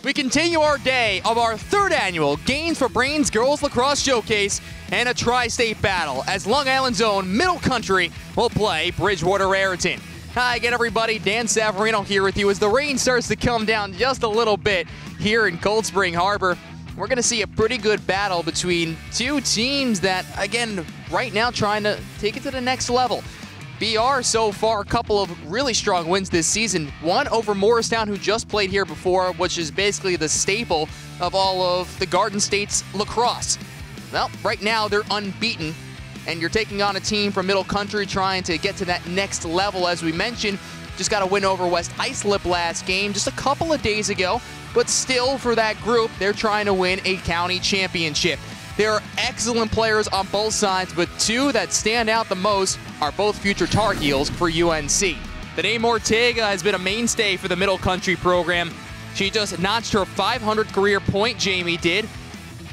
We continue our day of our third annual Gains for Brains Girls Lacrosse Showcase and a tri-state battle as Long Island's own Middle Country will play Bridgewater-Raritan. Hi again, everybody. Dan Savarino here with you as the rain starts to come down just a little bit here in Cold Spring Harbor. We're going to see a pretty good battle between two teams that, again, right now trying to take it to the next level. BR so far, a couple of really strong wins this season. One over Morristown, who just played here before, which is basically the staple of all of the Garden State's lacrosse. Well, right now they're unbeaten, and you're taking on a team from Middle Country trying to get to that next level. As we mentioned, just got a win over West Islip last game just a couple of days ago, but still for that group, they're trying to win a county championship. There are excellent players on both sides, but two that stand out the most are both future Tar Heels for UNC. The name Ortega has been a mainstay for the Middle Country program. She just notched her 500th career point, Jamie did.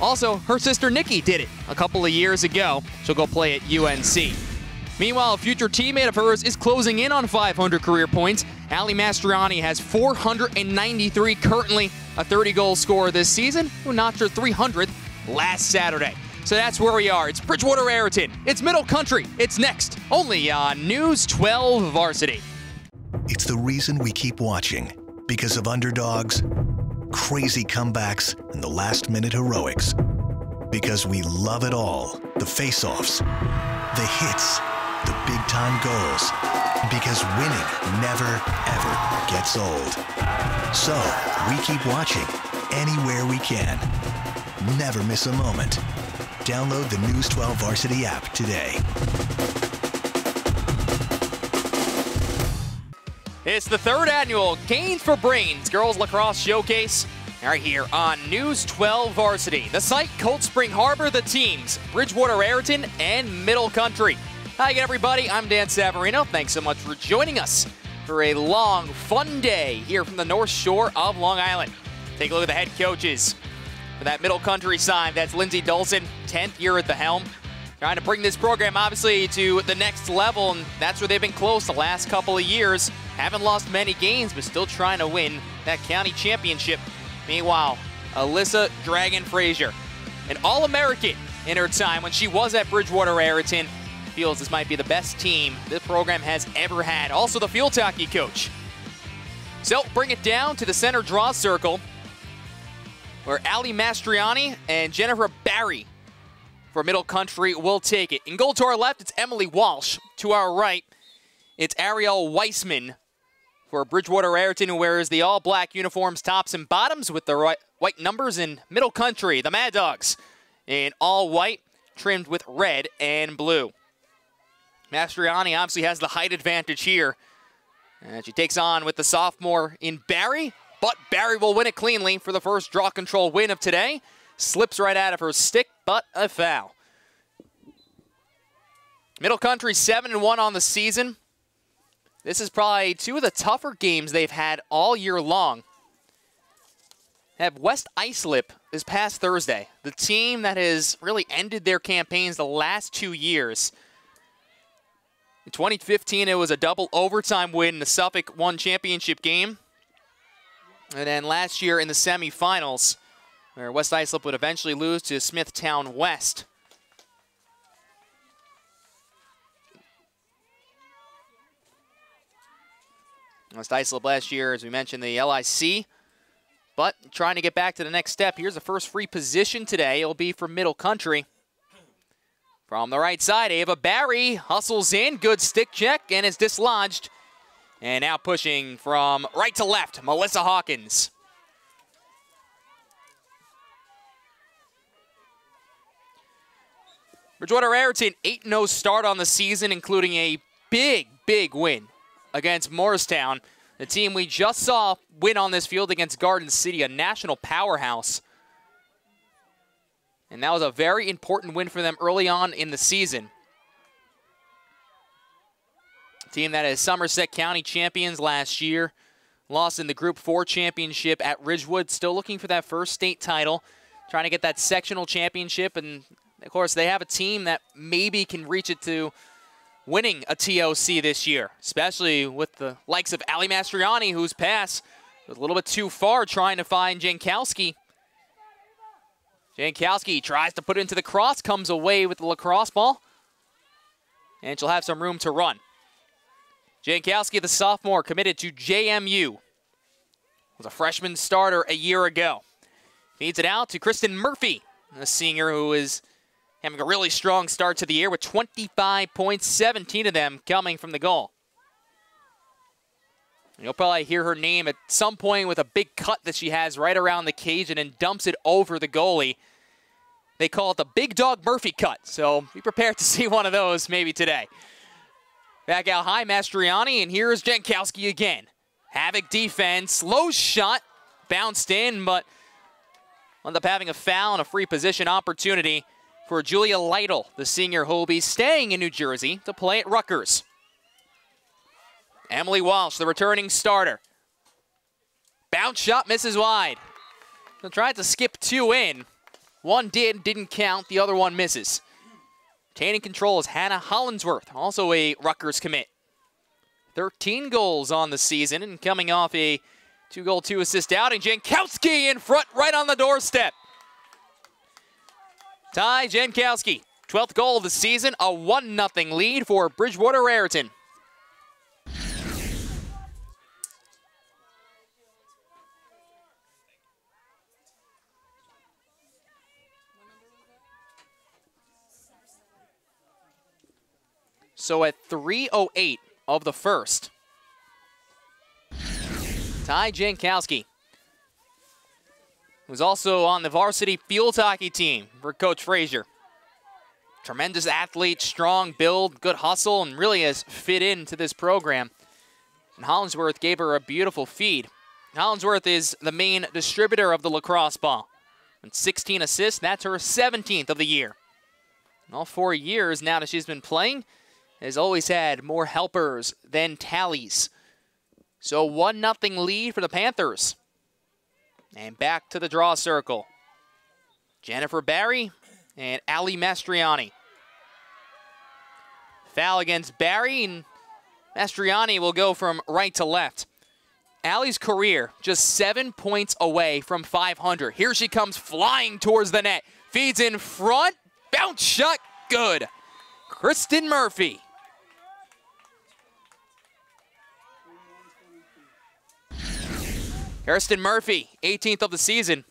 Also, her sister Nikki did it a couple of years ago. She'll go play at UNC. Meanwhile, a future teammate of hers is closing in on 500 career points. Ali Mastriani has 493, currently a 30-goal scorer this season, who notched her 300th last Saturday. So that's where we are. It's Bridgewater-Raritan. It's Middle Country. It's next, only on News 12 Varsity. It's the reason we keep watching, because of underdogs, crazy comebacks, and the last-minute heroics. Because we love it all. The face-offs, the hits, the big-time goals. Because winning never, ever gets old. So we keep watching anywhere we can. Never miss a moment. Download the News 12 Varsity app today. It's the third annual Gains for Brains Girls Lacrosse Showcase right here on News 12 Varsity. The site, Cold Spring Harbor, the teams, Bridgewater-Raritan and Middle Country. Hi again, everybody. I'm Dan Savarino. Thanks so much for joining us for a long, fun day here from the North Shore of Long Island. Take a look at the head coaches. For that Middle Country side, that's Lindsay Dolson, 10th year at the helm. Trying to bring this program, obviously, to the next level, and that's where they've been close the last couple of years. Haven't lost many games, but still trying to win that county championship. Meanwhile, Alyssa Dragon Frazier, an All-American in her time when she was at Bridgewater-Raritan, feels this might be the best team this program has ever had. Also the field hockey coach. So, bring it down to the center draw circle, where Ali Mastriani and Jennifer Barry for Middle Country will take it. In goal to our left, it's Emily Walsh. To our right, it's Ariel Weissman for Bridgewater-Raritan, who wears the all-black uniforms, tops and bottoms, with the white numbers. In Middle Country, the Mad Dogs in all white, trimmed with red and blue. Mastriani obviously has the height advantage here, and she takes on with the sophomore in Barry. But Barry will win it cleanly for the first draw control win of today. Slips right out of her stick, but a foul. Middle Country 7-1 on the season. This is probably two of the tougher games they've had all year long. Have West Islip this past Thursday, the team that has really ended their campaigns the last 2 years. In 2015, it was a double overtime win in the Suffolk 1 championship game. And then last year in the semifinals, where West Islip would eventually lose to Smithtown West. West Islip last year, as we mentioned, the LIC, but trying to get back to the next step. Here's the first free position today. It'll be for Middle Country. From the right side, Ava Barry hustles in. Good stick check, and it's dislodged. And now pushing from right to left, Melissa Hawkins. Bridgewater-Raritan, 8-0 start on the season, including a big, big win against Morristown. The team we just saw win on this field against Garden City, a national powerhouse. And that was a very important win for them early on in the season. Team that is Somerset County champions last year. Lost in the Group 4 championship at Ridgewood. Still looking for that first state title. Trying to get that sectional championship. And, of course, they have a team that maybe can reach it to winning a TOC this year. Especially with the likes of Ali Mastriani, whose pass A little bit too far trying to find Jankowski. Jankowski tries to put it into the cross, comes away with the lacrosse ball. And she'll have some room to run. Jankowski, the sophomore, committed to JMU. Was a freshman starter a year ago. Feeds it out to Kristen Murphy, a senior who is having a really strong start to the year with 25 points, 17 of them coming from the goal. You'll probably hear her name at some point with a big cut that she has right around the cage and then dumps it over the goalie. They call it the Big Dog Murphy cut, so be prepared to see one of those maybe today. Back out high, Mastriani, and here's Jankowski again. Havoc defense, low shot, bounced in, but ended up having a foul and a free position opportunity for Julia Lytle, the senior who will be staying in New Jersey to play at Rutgers. Emily Walsh, the returning starter. Bounce shot misses wide. They'll try to skip two in. One didn't count, the other one misses. Obtaining control is Hannah Hollinsworth, also a Rutgers commit. 13 goals on the season and coming off a 2-goal, 2-assist outing. Jankowski in front right on the doorstep. Ty Jankowski, 12th goal of the season, a 1-0 lead for Bridgewater-Raritan. So at 3:08 of the first, Ty Jankowski was also on the varsity field hockey team for Coach Frazier. Tremendous athlete, strong build, good hustle, and really has fit into this program. And Hollinsworth gave her a beautiful feed. Hollinsworth is the main distributor of the lacrosse ball. And 16 assists, that's her 17th of the year. In all 4 years now that she's been playing, has always had more helpers than tallies. So 1-0 lead for the Panthers. And back to the draw circle. Jennifer Barry and Ali Mastriani. Foul against Barry, and Mastriani will go from right to left. Ali's career just 7 points away from 500. Here she comes flying towards the net. Feeds in front. Bounce shot. Good. Kristen Murphy. Kirsten Murphy, 18th of the season.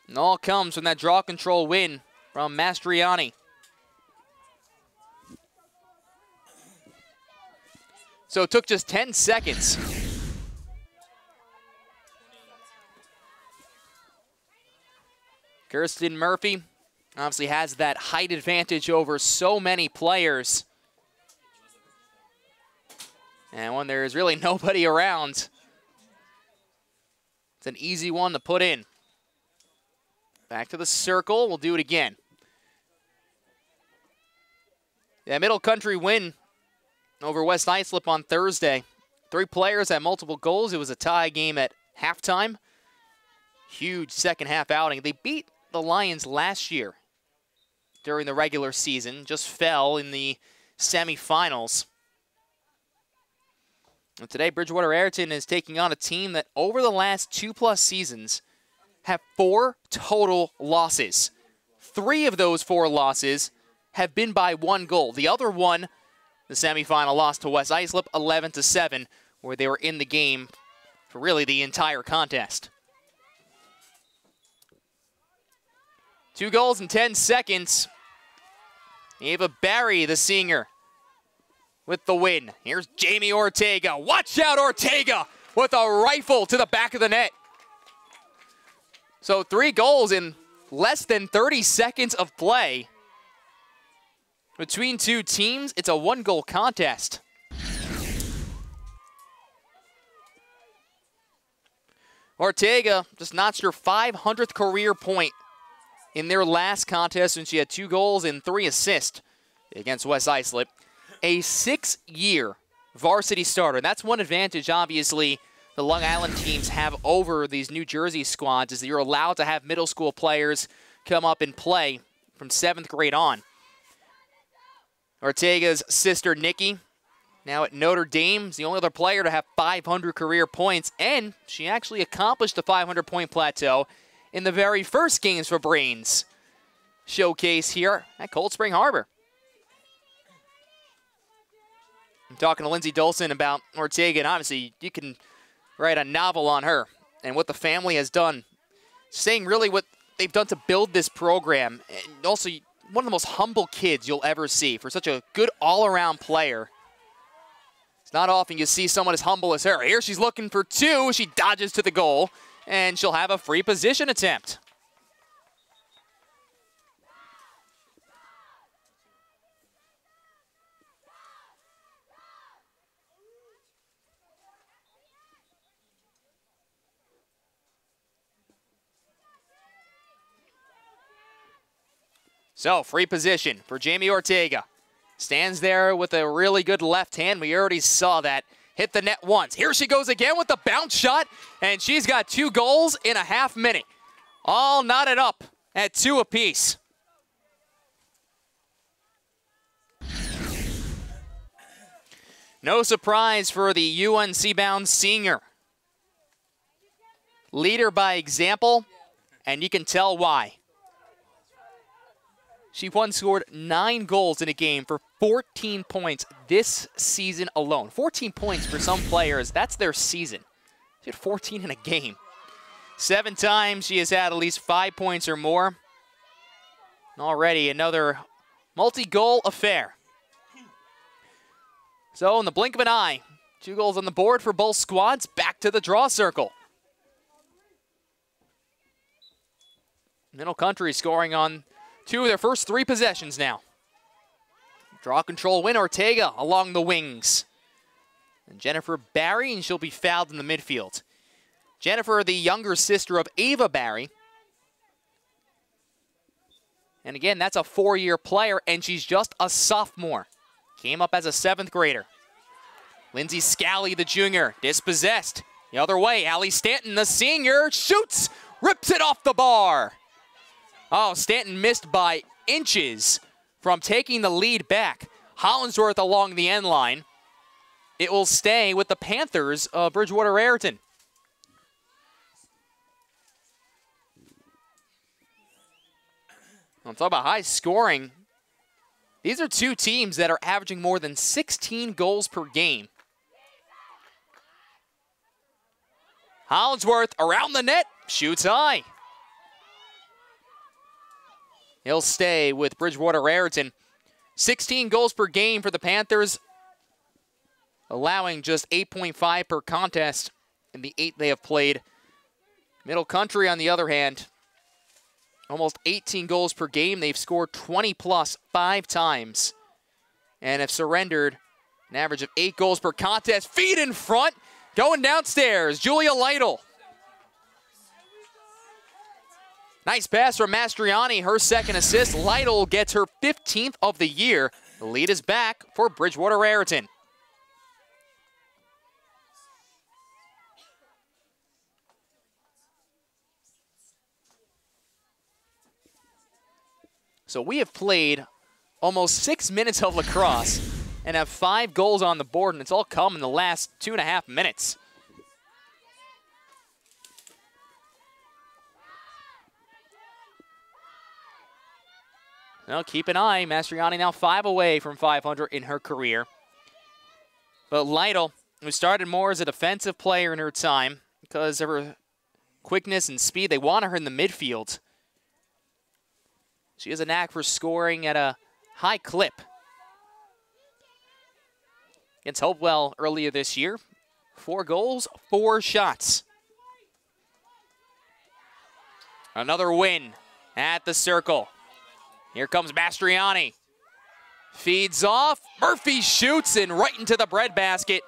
And all comes from that draw control win from Mastriani. So it took just 10 seconds. Kirsten Murphy obviously has that height advantage over so many players. And when there's really nobody around, it's an easy one to put in. Back to the circle, we'll do it again. Yeah, Middle Country win over West Islip on Thursday. 3 players had multiple goals. It was a tie game at halftime. Huge second half outing. They beat the Lions last year during the regular season, just fell in the semifinals. And today, Bridgewater-Raritan is taking on a team that over the last 2+ seasons have 4 total losses. 3 of those 4 losses have been by 1 goal. The other one, the semifinal loss to West Islip, 11-7, where they were in the game for really the entire contest. 2 goals in 10 seconds. Ava Barry, the senior, with the win. Here's Jamie Ortega. Watch out, Ortega, with a rifle to the back of the net. So 3 goals in less than 30 seconds of play. Between 2 teams, it's a 1-goal contest. Ortega just notched her 500th career point in their last contest when she had 2 goals and 3 assists against West Islip. A 6-year varsity starter. That's one advantage, obviously, the Long Island teams have over these New Jersey squads, is that you're allowed to have middle school players come up and play from 7th grade on. Ortega's sister, Nikki, now at Notre Dame. Is the only other player to have 500 career points, and she actually accomplished the 500-point plateau in the very first Games for Brains showcase here at Cold Spring Harbor. I'm talking to Lindsay Dolson about Ortega, and obviously you can write a novel on her and what the family has done, saying really what they've done to build this program, and also one of the most humble kids you'll ever see for such a good all-around player. It's not often you see someone as humble as her. Here she's looking for two. She dodges to the goal, and she'll have a free position attempt. So, free position for Jamie Ortega. Stands there with a really good left hand. We already saw that. Hit the net once. Here she goes again with the bounce shot, and she's got 2 goals in a half minute. All knotted up at 2 apiece. No surprise for the UNC-bound senior. Leader by example, and you can tell why. She once scored 9 goals in a game for 14 points this season alone. 14 points for some players, that's their season. She had 14 in a game. 7 times she has had at least 5 points or more. Already another multi-goal affair. So in the blink of an eye, 2 goals on the board for both squads. Back to the draw circle. Middle Country scoring on 2 of their first 3 possessions now. Draw control win, Ortega along the wings. And Jennifer Barry, and she'll be fouled in the midfield. Jennifer, the younger sister of Ava Barry. And again, that's a 4-year player, and she's just a sophomore. Came up as a 7th grader. Lindsay Scally, the junior, dispossessed. The other way, Allie Stanton, the senior, shoots, rips it off the bar. Oh, Stanton missed by inches from taking the lead back. Hollingsworth along the end line. It will stay with the Panthers of Bridgewater-Raritan. I'm talking about high scoring. These are 2 teams that are averaging more than 16 goals per game. Hollingsworth around the net, shoots high. He'll stay with Bridgewater-Raritan. 16 goals per game for the Panthers, allowing just 8.5 per contest in the 8 they have played. Middle Country, on the other hand, almost 18 goals per game. They've scored 20-plus 5 times and have surrendered an average of 8 goals per contest. Feed in front, going downstairs, Julia Lytle. Nice pass from Mastriani, her 2nd assist. Lytle gets her 15th of the year. The lead is back for Bridgewater-Raritan. So we have played almost 6 minutes of lacrosse and have 5 goals on the board, and it's all come in the last 2.5 minutes. Well, keep an eye. Mastriani now 5 away from 500 in her career. But Lytle, who started more as a defensive player in her time because of her quickness and speed, they wanted her in the midfield. She has a knack for scoring at a high clip. Against Hopewell earlier this year, 4 goals, 4 shots. Another win at the circle. Here comes Mastriani. Feeds off. Murphy shoots and right into the breadbasket.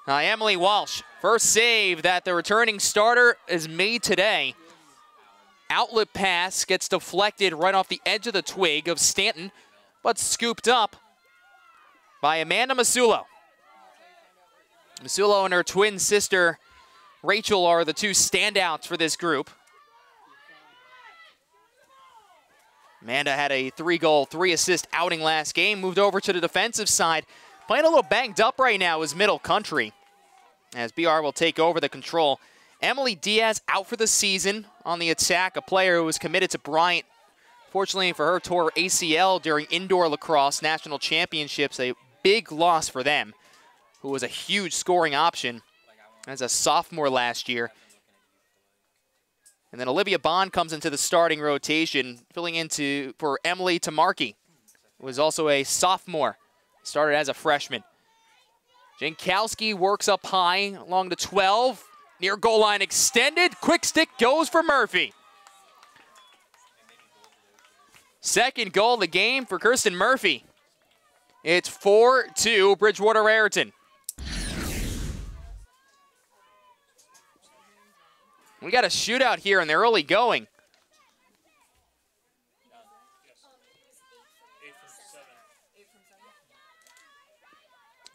Emily Walsh, first save that the returning starter has made today. Outlet pass gets deflected right off the edge of the twig of Stanton, but scooped up by Amanda Masulo. Masulo and her twin sister, Rachel, are the 2 standouts for this group. Amanda had a 3-goal, 3-assist outing last game, moved over to the defensive side. Playing a little banged up right now is Middle Country, as BR will take over the control. Emily Diaz out for the season on the attack, a player who was committed to Bryant. Fortunately for her, tore ACL during indoor lacrosse national championships, a big loss for them, who was a huge scoring option as a sophomore last year. And then Olivia Bond comes into the starting rotation, filling in for Emily Tamarki, who was also a sophomore, started as a freshman. Jankowski works up high along the 12. Near goal line extended. Quick stick goes for Murphy. Second goal of the game for Kirsten Murphy. It's 4-2 Bridgewater-Raritan. We got a shootout here in the early going.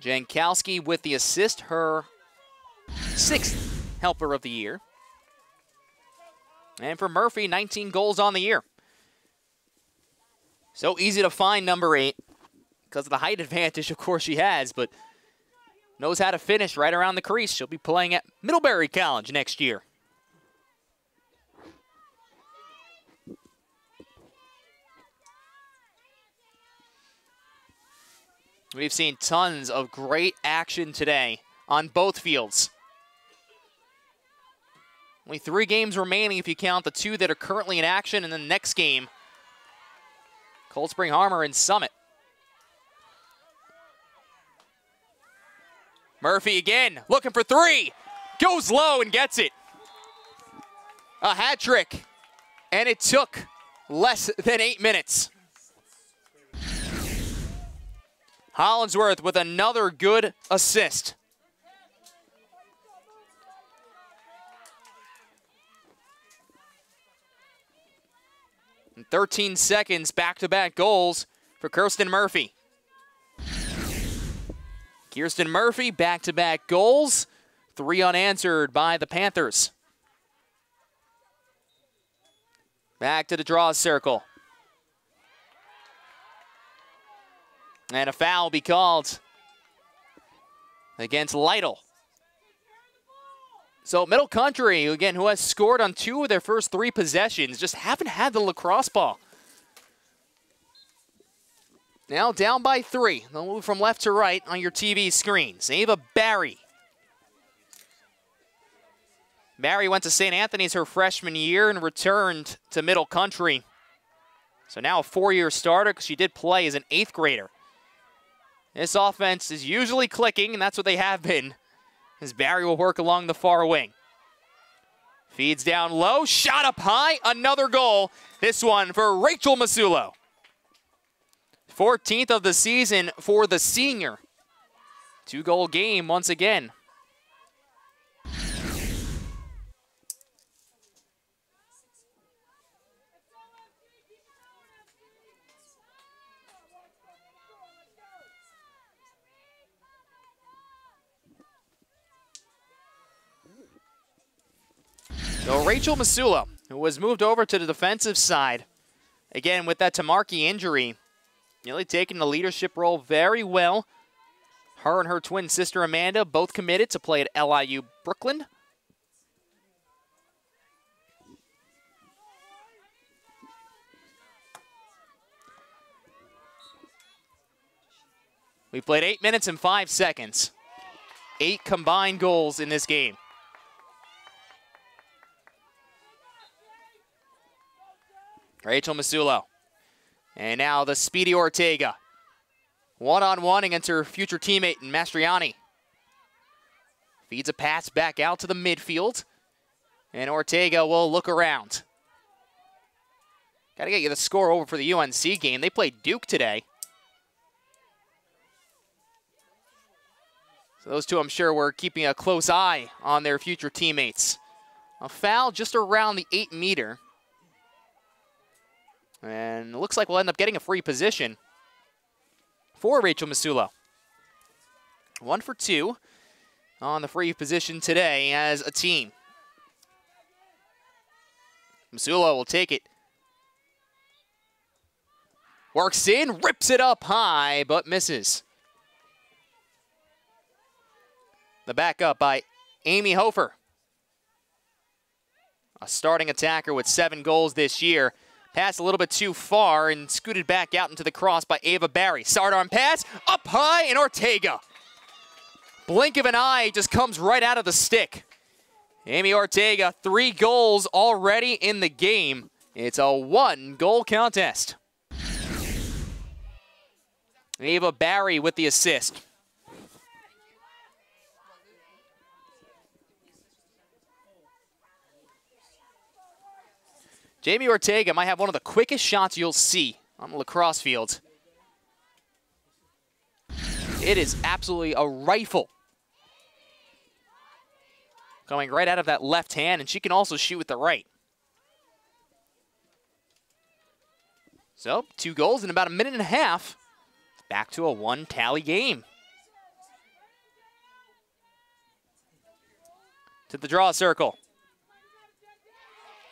Jankowski with the assist, her 6th helper of the year. And for Murphy, 19 goals on the year. So easy to find number 8 because of the height advantage, of course, she has, but knows how to finish right around the crease. She'll be playing at Middlebury College next year. We've seen tons of great action today on both fields. Only 3 games remaining if you count the 2 that are currently in action, and the next game, Cold Spring Harbor and Summit. Murphy again, looking for 3. Goes low and gets it. A hat trick, and it took less than 8 minutes. Hollinsworth with another good assist. In 13 seconds, back-to-back goals for Kirsten Murphy. Kirsten Murphy, back-to-back goals. 3 unanswered by the Panthers. Back to the draw circle. And a foul will be called against Lytle. So Middle Country, again, who has scored on 2 of their first 3 possessions, just haven't had the lacrosse ball. Now down by 3. They'll move from left to right on your TV screens. Ava Barry. Barry went to St. Anthony's her freshman year and returned to Middle Country. So now a 4-year starter because she did play as an 8th grader. This offense is usually clicking, and that's what they have been, as Barry will work along the far wing. Feeds down low, shot up high, another goal. This one for Rachel Masulo. 14th of the season for the senior. 2-goal game once again. So Rachel Masulo, who was moved over to the defensive side, again with that Tamarki injury, really taking the leadership role very well. Her and her twin sister Amanda both committed to play at LIU Brooklyn. We played 8 minutes and 5 seconds. 8 combined goals in this game. Rachel Masulo. And now the speedy Ortega. One-on-one against her future teammate in Mastriani. Feeds a pass back out to the midfield. And Ortega will look around. Got to get you the score over for the UNC game. They played Duke today. So those two, I'm sure, were keeping a close eye on their future teammates. A foul just around the 8-meter. And it looks like we'll end up getting a free position for Rachel Masulo. 1 for 2 on the free position today as a team. Masulo will take it. Works in, rips it up high, but misses. The backup by Amy Hofer. A starting attacker with 7 goals this year. Passed a little bit too far and scooted back out into the cross by Ava Barry. Sidearm pass, up high, and Ortega. Blink of an eye, just comes right out of the stick. Amy Ortega, 3 goals already in the game. It's a 1-goal contest. Ava Barry with the assist. Jamie Ortega might have one of the quickest shots you'll see on the lacrosse field. It is absolutely a rifle. Going right out of that left hand, and she can also shoot with the right. So, 2 goals in about a minute and a half. Back to a 1-tally game. To the draw circle.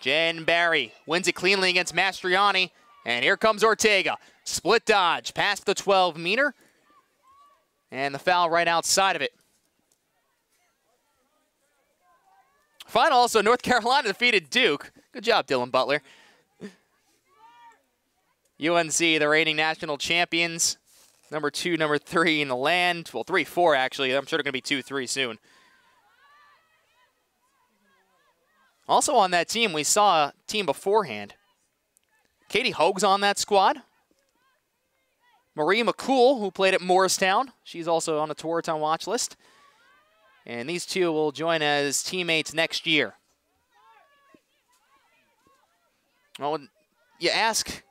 Jen Barry wins it cleanly against Mastriani, and here comes Ortega. Split dodge past the 12-meter, and the foul right outside of it. Final also, North Carolina defeated Duke. Good job, Dylan Butler. UNC, the reigning national champions. Number 2, number 3 in the land. Well, 3-4 actually. I'm sure they're going to be 2-3 soon. Also on that team, we saw a team beforehand. Katie Hoag's on that squad. Marie McCool, who played at Morristown. She's also on the Tewaaraton watch list. And these two will join as teammates next year. Well, you ask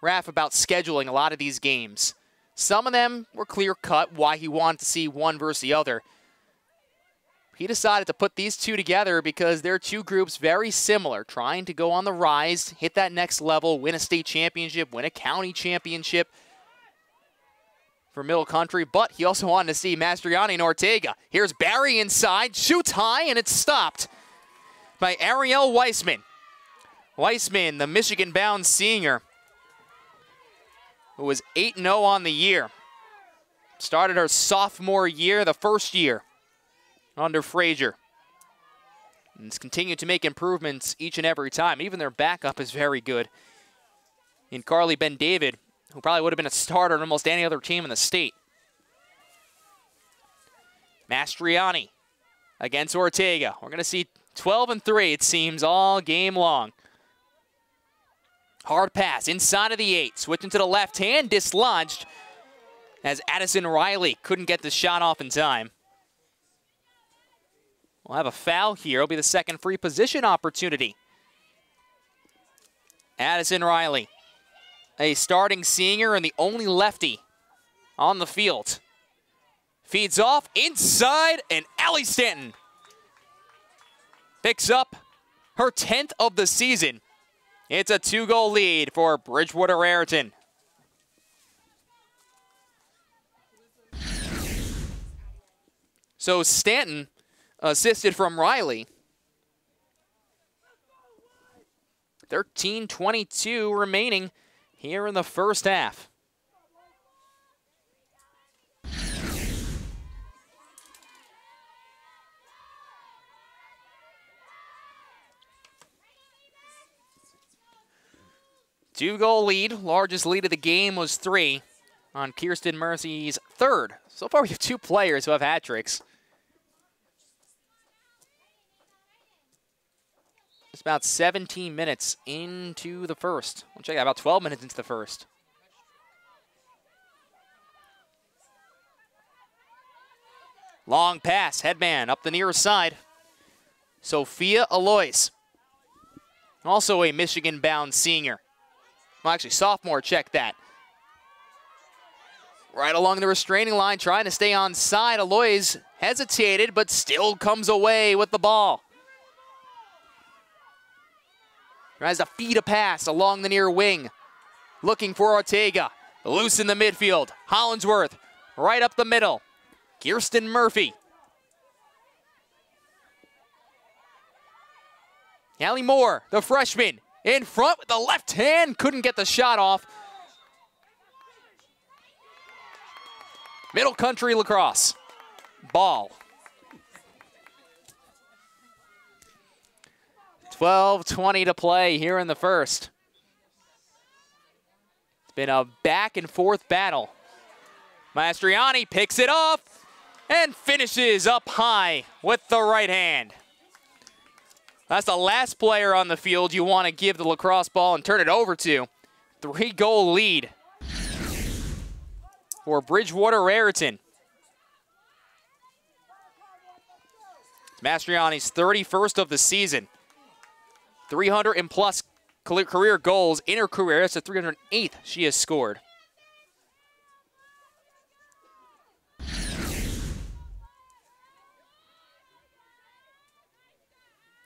Raph about scheduling a lot of these games. Some of them were clear-cut why he wanted to see one versus the other. He decided to put these two together because they're 2 groups very similar, trying to go on the rise, hit that next level, win a state championship, win a county championship for Middle Country. But he also wanted to see Mastriani and Ortega. Here's Barry inside, shoots high, and it's stopped by Ariel Weissman. Weissman, the Michigan-bound senior, who was 8-0 on the year. Started her sophomore year, the first year under Frazier. And has continued to make improvements each and every time. Even their backup is very good. In Carly Ben-David, who probably would have been a starter on almost any other team in the state. Mastriani against Ortega. We're going to see 12-3, it seems, all game long. Hard pass inside of the 8. Switching to the left hand, dislodged as Addison Riley couldn't get the shot off in time. We'll have a foul here. It'll be the second free position opportunity. Addison Riley, a starting senior and the only lefty on the field. Feeds off inside, and Allie Stanton picks up her 10th of the season. It's a 2-goal lead for Bridgewater-Raritan. So Stanton assisted from Riley. 13:22 remaining here in the first half. Two-goal lead. Largest lead of the game was 3 on Kirsten Murphy's 3rd. So far we have 2 players who have hat tricks. It's about 17 minutes into the first. We'll check out about 12 minutes into the first. Long pass, headman up the near side. Sophia Alois, also a Michigan-bound senior. Well, actually, sophomore, check that. Right along the restraining line, trying to stay on side. Alois hesitated, but still comes away with the ball. Tries to feed a pass along the near wing. Looking for Ortega. Loose in the midfield. Hollingsworth right up the middle. Kirsten Murphy. Allie Moore, the freshman, in front with the left hand. Couldn't get the shot off. Middle Country Lacrosse. Ball 12:20 to play here in the first. It's been a back and forth battle. Mastriani picks it off and finishes up high with the right hand. That's the last player on the field you want to give the lacrosse ball and turn it over to. 3-goal lead for Bridgewater-Raritan. Mastriani's 31st of the season. 300 and plus career goals in her career. That's the 308th she has scored.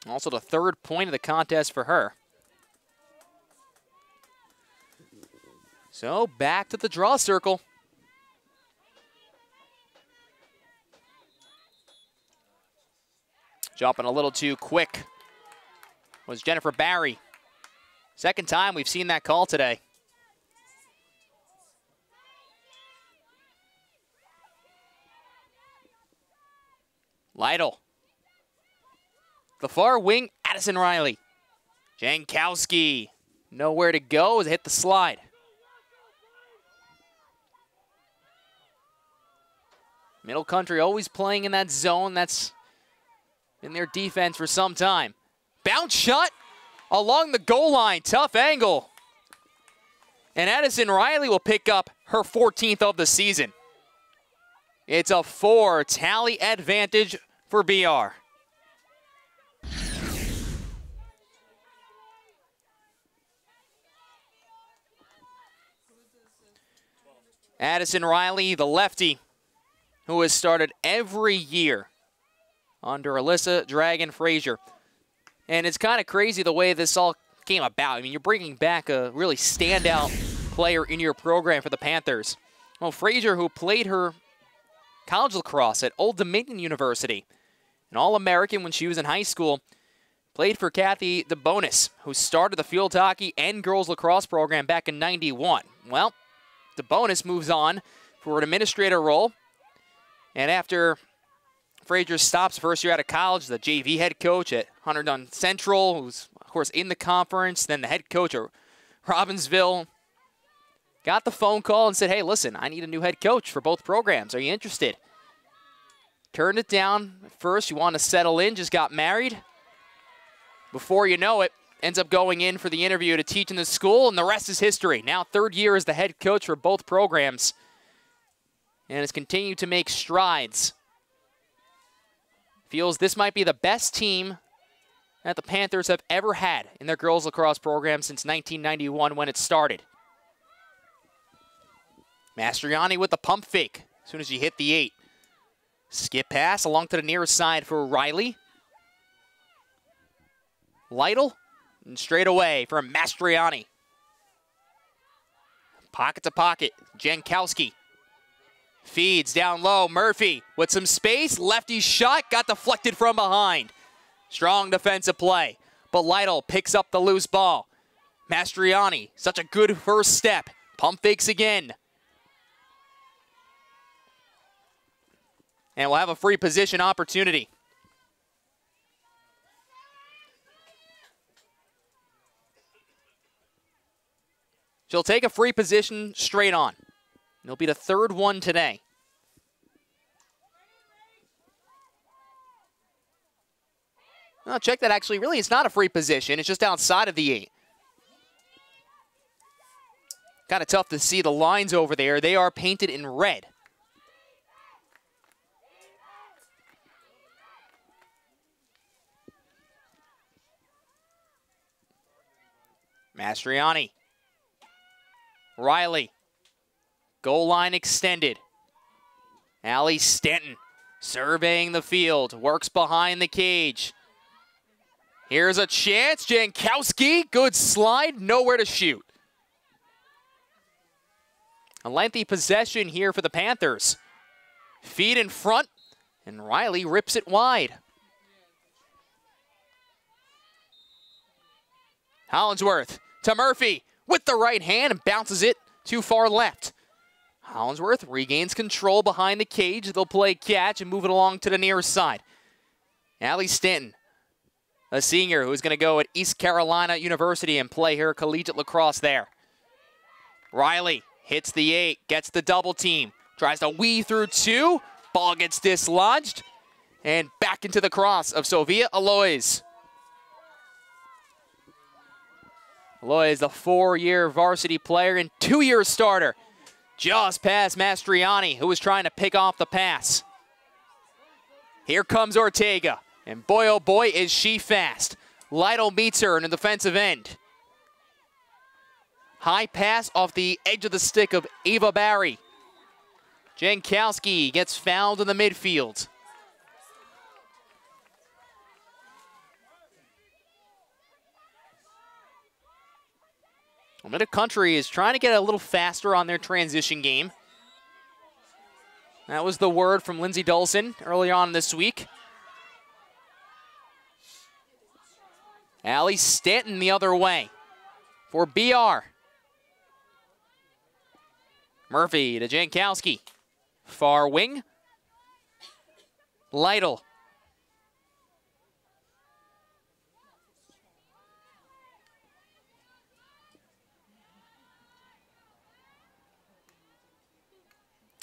Also the third point of the contest for her. So back to the draw circle. Jumping a little too quick was Jennifer Barry. Second time we've seen that call today. Lytle. The far wing, Addison Riley. Jankowski, nowhere to go as it hit the slide. Middle Country always playing in that zone that's in their defense for some time. Bounce shot along the goal line, tough angle. And Addison Riley will pick up her 14th of the season. It's a 4 tally advantage for BR. Addison Riley, the lefty, who has started every year under Alyssa Dragon Frazier. And it's kind of crazy the way this all came about. I mean, you're bringing back a really standout player in your program for the Panthers. Well, Frazier, who played her college lacrosse at Old Dominion University, an All-American when she was in high school, played for Kathy DeBonis, who started the field hockey and girls lacrosse program back in '91. Well, DeBonis moves on for an administrator role. And after Frazier stops first year out of college, the JV head coach at Hunterdon Central, who's, of course, in the conference, then the head coach at Robbinsville, got the phone call and said, hey, listen, I need a new head coach for both programs. Are you interested? Turned it down at first. You want to settle in, just got married. Before you know it, ends up going in for the interview to teach in the school, and the rest is history. Now third year as the head coach for both programs, and has continued to make strides. Feels this might be the best team that the Panthers have ever had in their girls lacrosse program since 1991 when it started. Mastriani with the pump fake as soon as she hit the 8. Skip pass along to the near side for Riley. Lytle. And straight away from Mastriani. Pocket to pocket. Jankowski. Feeds down low. Murphy with some space. Lefty shot. Got deflected from behind. Strong defensive play. But Lytle picks up the loose ball. Mastriani. Such a good first step. Pump fakes again. And we'll have a free position opportunity. She'll take a free position straight on. It'll be the third one today. Oh, check that, actually. Really, it's not a free position. It's just outside of the 8. Kind of tough to see the lines over there. They are painted in red. Mastriani. Riley. Goal line extended. Allie Stanton surveying the field. Works behind the cage. Here's a chance. Jankowski. Good slide. Nowhere to shoot. A lengthy possession here for the Panthers. Feet in front. And Riley rips it wide. Hollingsworth to Murphy with the right hand and bounces it too far left. Hollingsworth regains control behind the cage. They'll play catch and move it along to the near side. Allie Stanton a senior who's going to go at East Carolina University and play her collegiate lacrosse there. Riley hits the 8, gets the double team, tries to weave through 2, ball gets dislodged, and back into the cross of Sofia Alois. Alois, the 4-year varsity player and 2-year starter, just past Mastriani, who was trying to pick off the pass. Here comes Ortega, and boy, oh boy, is she fast. Lytle meets her in the defensive end. High pass off the edge of the stick of Ava Barry. Jankowski gets fouled in the midfield. Mid-Country is trying to get a little faster on their transition game. That was the word from Lindsay Dolson early on this week. Allie Stanton the other way for BR. Murphy to Jankowski. Far wing. Lytle.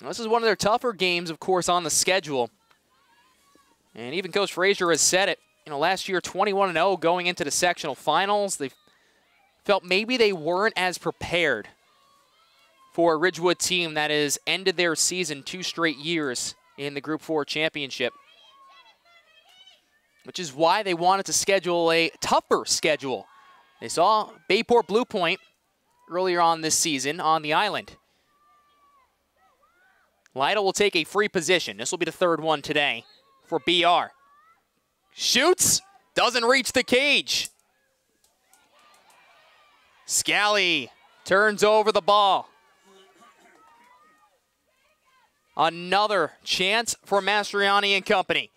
This is one of their tougher games, of course, on the schedule. And even Coach Frazier has said it. You know, last year, 21-0 going into the sectional finals. They felt maybe they weren't as prepared for a Ridgewood team that has ended their season 2 straight years in the Group 4 championship. Which is why they wanted to schedule a tougher schedule. They saw Bayport Blue Point earlier on this season on the island. Lytle will take a free position. This will be the 3rd one today for BR. Shoots, doesn't reach the cage. Scally turns over the ball. Another chance for Mastriani and company.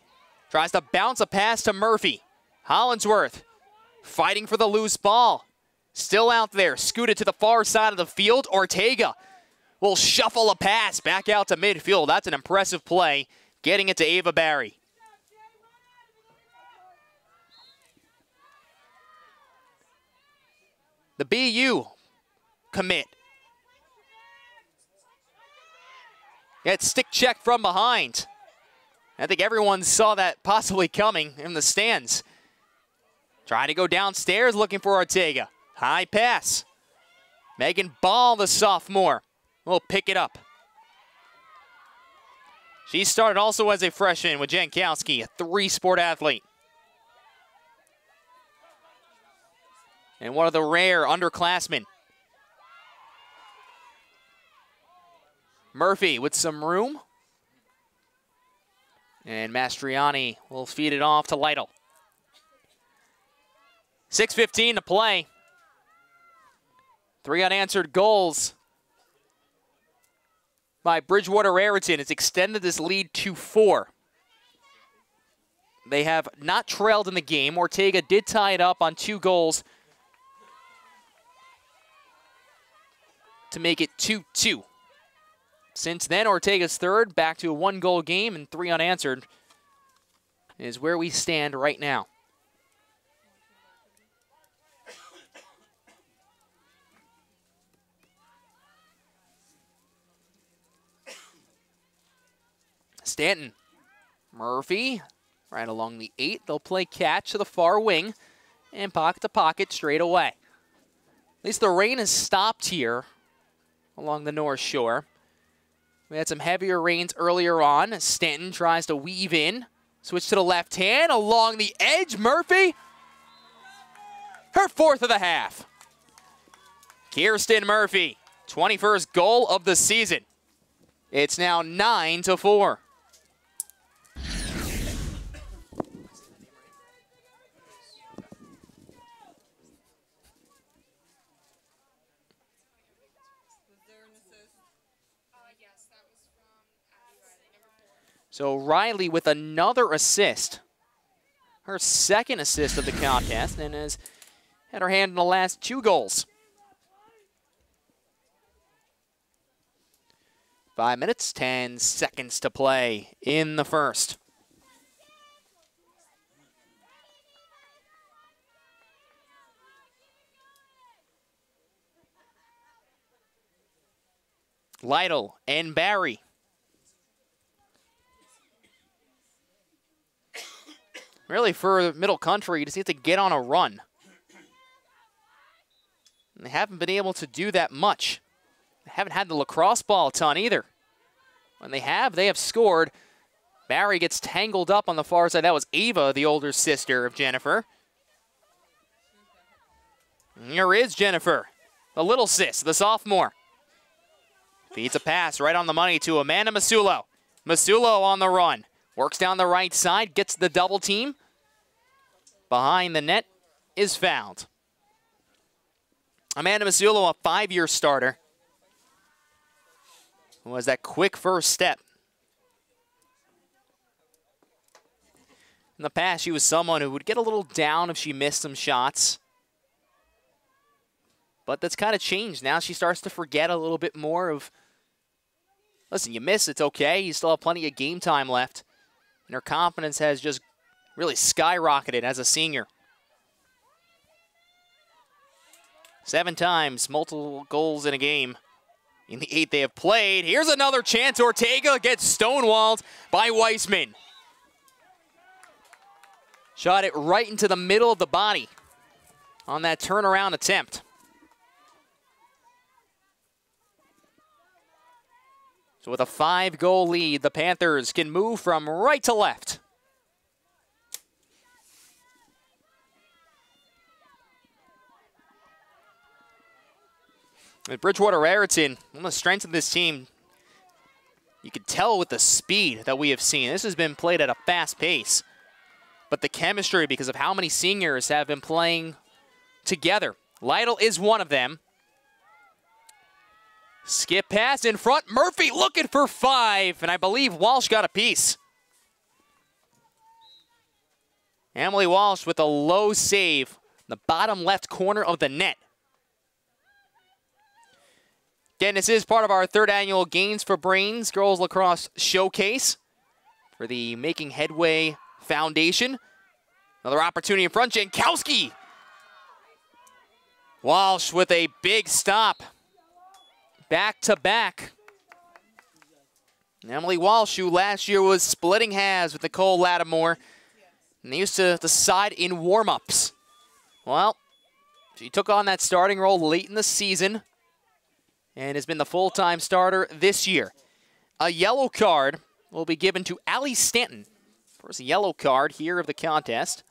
Tries to bounce a pass to Murphy. Hollinsworth fighting for the loose ball. Still out there, scooted to the far side of the field. Ortega will shuffle a pass back out to midfield. That's an impressive play, getting it to Ava Barry. The BU commit. Gets stick check from behind. I think everyone saw that possibly coming in the stands. Trying to go downstairs looking for Ortega. High pass. Megan Ball, the sophomore, will pick it up. She started also as a freshman with Jankowski, a 3-sport athlete. And one of the rare underclassmen. Murphy with some room. And Mastriani will feed it off to Lytle. 6:15 to play. 3 unanswered goals by Bridgewater-Raritan. It's extended this lead to 4. They have not trailed in the game. Ortega did tie it up on 2 goals to make it 2-2. Since then, Ortega's 3rd, back to a 1-goal game and 3 unanswered is where we stand right now. Stanton, Murphy, right along the 8. They'll play catch to the far wing and pocket to pocket straight away. At least the rain has stopped here along the North Shore. We had some heavier rains earlier on. Stanton tries to weave in. Switch to the left hand along the edge. Murphy, her 4th of the half. Kirsten Murphy, 21st goal of the season. It's now 9-4. So Riley with another assist. Her 2nd assist of the contest, and has had her hand in the last 2 goals. 5 minutes, 10 seconds to play in the first. Lytle and Barry. Really, for Middle Country, you just need to get on a run. And they haven't been able to do that much. They haven't had the lacrosse ball a ton either. When they have scored. Barry gets tangled up on the far side. That was Ava, the older sister of Jennifer. And here is Jennifer, the little sis, the sophomore. Feeds a pass right on the money to Amanda Masulo. Masulo on the run. Works down the right side, gets the double team. Behind the net is fouled. Amanda Masulo, a 5-year starter. Was that quick first step. In the past, she was someone who would get a little down if she missed some shots. But that's kind of changed. Now she starts to forget a little bit more of, listen, you miss, it's okay. You still have plenty of game time left. And her confidence has just really skyrocketed as a senior. 7 times, multiple goals in a game. In the 8 they have played. Here's another chance. Ortega gets stonewalled by Weissman. Shot it right into the middle of the body on that turnaround attempt. So with a 5-goal lead, the Panthers can move from right to left. With Bridgewater-Raritan, one of the strengths of this team, you can tell with the speed that we have seen. This has been played at a fast pace. But the chemistry, because of how many seniors have been playing together. Lytle is one of them. Skip pass in front. Murphy looking for 5, and I believe Walsh got a piece. Emily Walsh with a low save, the bottom left corner of the net. Again, this is part of our 3rd annual Gains for Brains Girls Lacrosse Showcase for the Making Headway Foundation. Another opportunity in front. Jankowski. Walsh with a big stop. Back to back. Emily Walsh, who last year was splitting halves with Nicole Lattimore. And they used to decide in warm-ups. Well, she took on that starting role late in the season and has been the full-time starter this year. A yellow card will be given to Allie Stanton. First yellow card here of the contest.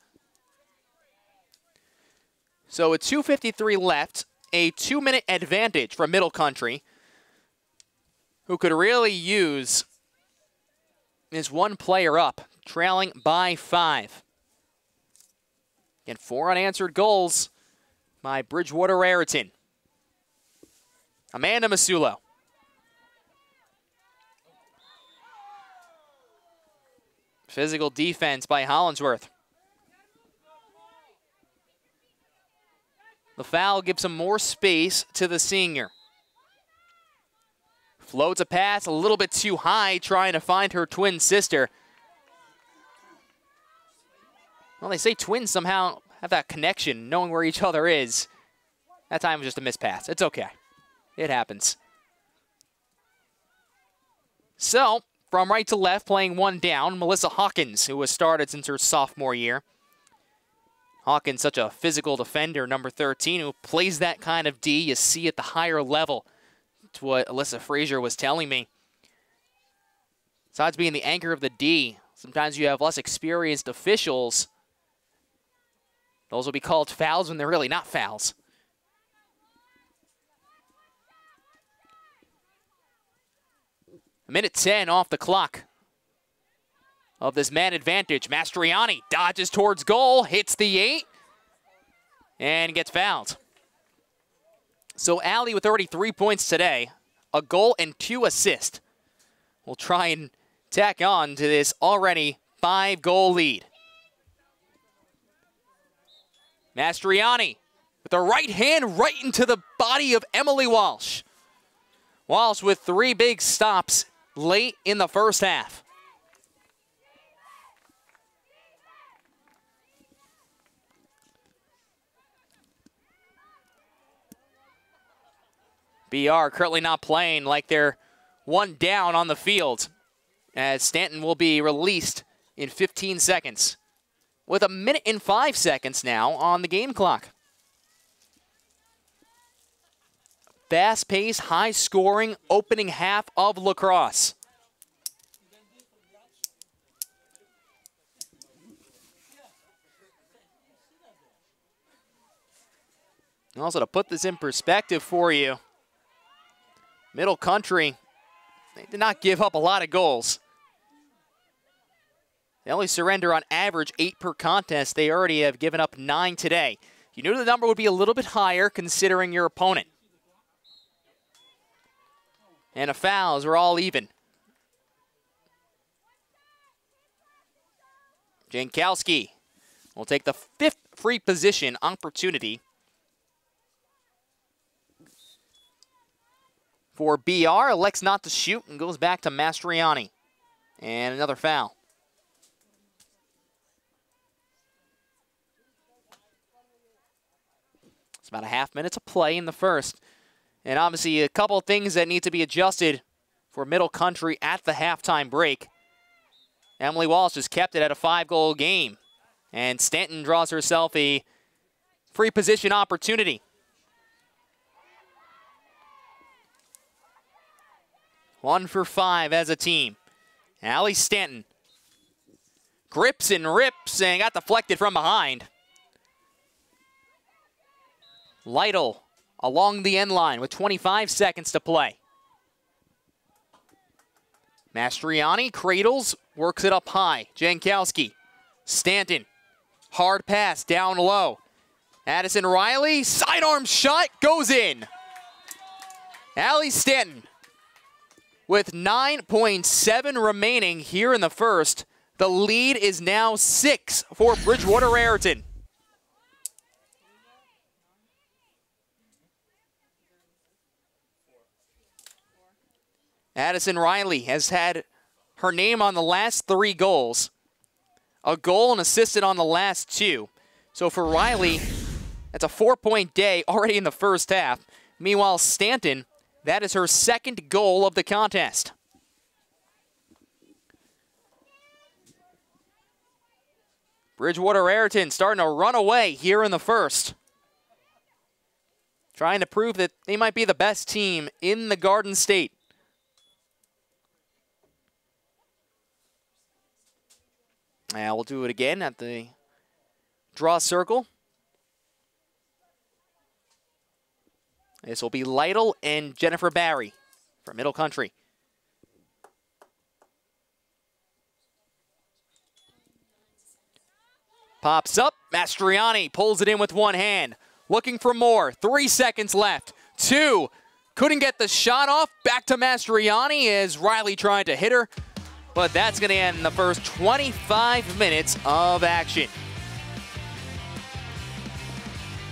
So with 2:53 left, a 2-minute advantage for Middle Country, who could really use is one player up, trailing by 5. Again, 4 unanswered goals by Bridgewater-Raritan. Amanda Masulo. Physical defense by Hollinsworth. The foul gives some more space to the senior. Floats a pass a little bit too high, trying to find her twin sister. Well, they say twins somehow have that connection, knowing where each other is. That time was just a missed pass. It's okay. It happens. So, from right to left, playing one down, Melissa Hawkins, who has started since her sophomore year. Hawkins, such a physical defender, number 13, who plays that kind of D you see at the higher level. That's what Alyssa Frazier was telling me. Besides being the anchor of the D, sometimes you have less experienced officials. Those will be called fouls when they're really not fouls. A minute 10 off the clock of this man advantage. Mastriani dodges towards goal, hits the 8, and gets fouled. So Allie with already 3 points today, a goal and 2 assists. We'll try and tack on to this already 5-goal lead. Mastriani with the right hand right into the body of Emily Walsh. Walsh with 3 big stops late in the first half. BR currently not playing, like they're one down on the field, as Stanton will be released in 15 seconds with 1 minute and 5 seconds now on the game clock. Fast-paced, high-scoring opening half of lacrosse. Also, to put this in perspective for you, Middle Country, they did not give up a lot of goals. They only surrender on average 8 per contest. They already have given up 9 today. You knew the number would be a little bit higher considering your opponent. And the fouls were all even. Jankowski will take the 5th free position opportunity for BR. Elects not to shoot and goes back to Mastriani. And another foul. It's about a half minute to play in the first. And obviously a couple of things that need to be adjusted for Middle Country at the halftime break. Emily Walsh has kept it at a 5-goal game. And Stanton draws herself a free position opportunity. 1 for 5 as a team. Allie Stanton grips and rips and got deflected from behind. Lytle along the end line with 25 seconds to play. Mastriani cradles, works it up high. Jankowski, Stanton, hard pass down low. Addison Riley, sidearm shot, goes in. Allie Stanton with 9.7 remaining here in the first. The lead is now 6 for Bridgewater-Raritan. Addison Riley has had her name on the last 3 goals. A goal and assisted on the last 2. So for Riley, that's a 4-point day already in the first half. Meanwhile, Stanton, that is her 2nd goal of the contest. Bridgewater-Raritan starting to run away here in the first. Trying to prove that they might be the best team in the Garden State. Now we'll do it again at the draw circle. This will be Lytle and Jennifer Barry from Middle Country. Pops up. Mastriani pulls it in with one hand. Looking for more. 3 seconds left. 2. Couldn't get the shot off. Back to Mastriani as Riley tried to hit her. But that's going to end the first 25 minutes of action.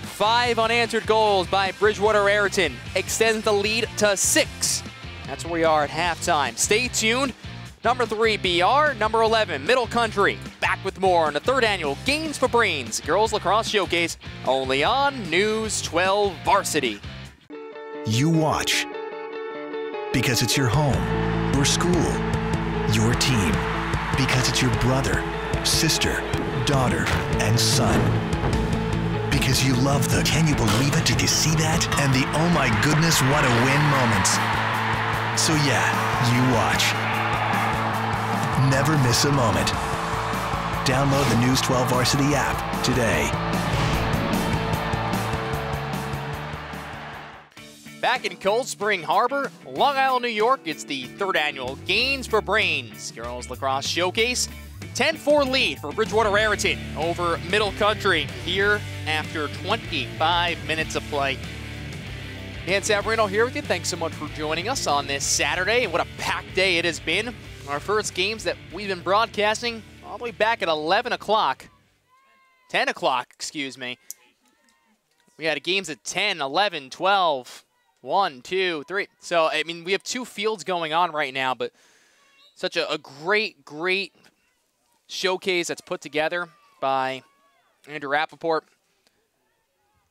5 unanswered goals by Bridgewater-Raritan extends the lead to 6. That's where we are at halftime. Stay tuned. Number 3, BR. Number 11, Middle Country. Back with more on the 3rd annual Games for Brains Girls Lacrosse Showcase, only on News 12 Varsity. You watch because it's your home, your school, your team, because it's your brother, sister, daughter, and son. Because you love the "can you believe it, did you see that?" and the "oh my goodness, what a win" moments. So yeah, you watch. Never miss a moment. Download the News 12 Varsity app today. Back in Cold Spring Harbor, Long Island, New York, it's the 3rd annual Games for Brains Girls Lacrosse Showcase. 10-4 lead for Bridgewater-Raritan over Middle Country here after 25 minutes of play. Dan Savarino here with you. Thanks so much for joining us on this Saturday. And what a packed day it has been. Our first games that we've been broadcasting all the way back at 11 o'clock. 10 o'clock, excuse me. We had games at 10, 11, 12, 1, 2, 3. So, I mean, we have 2 fields going on right now, but such a great showcase that's put together by Andrew Rappaport.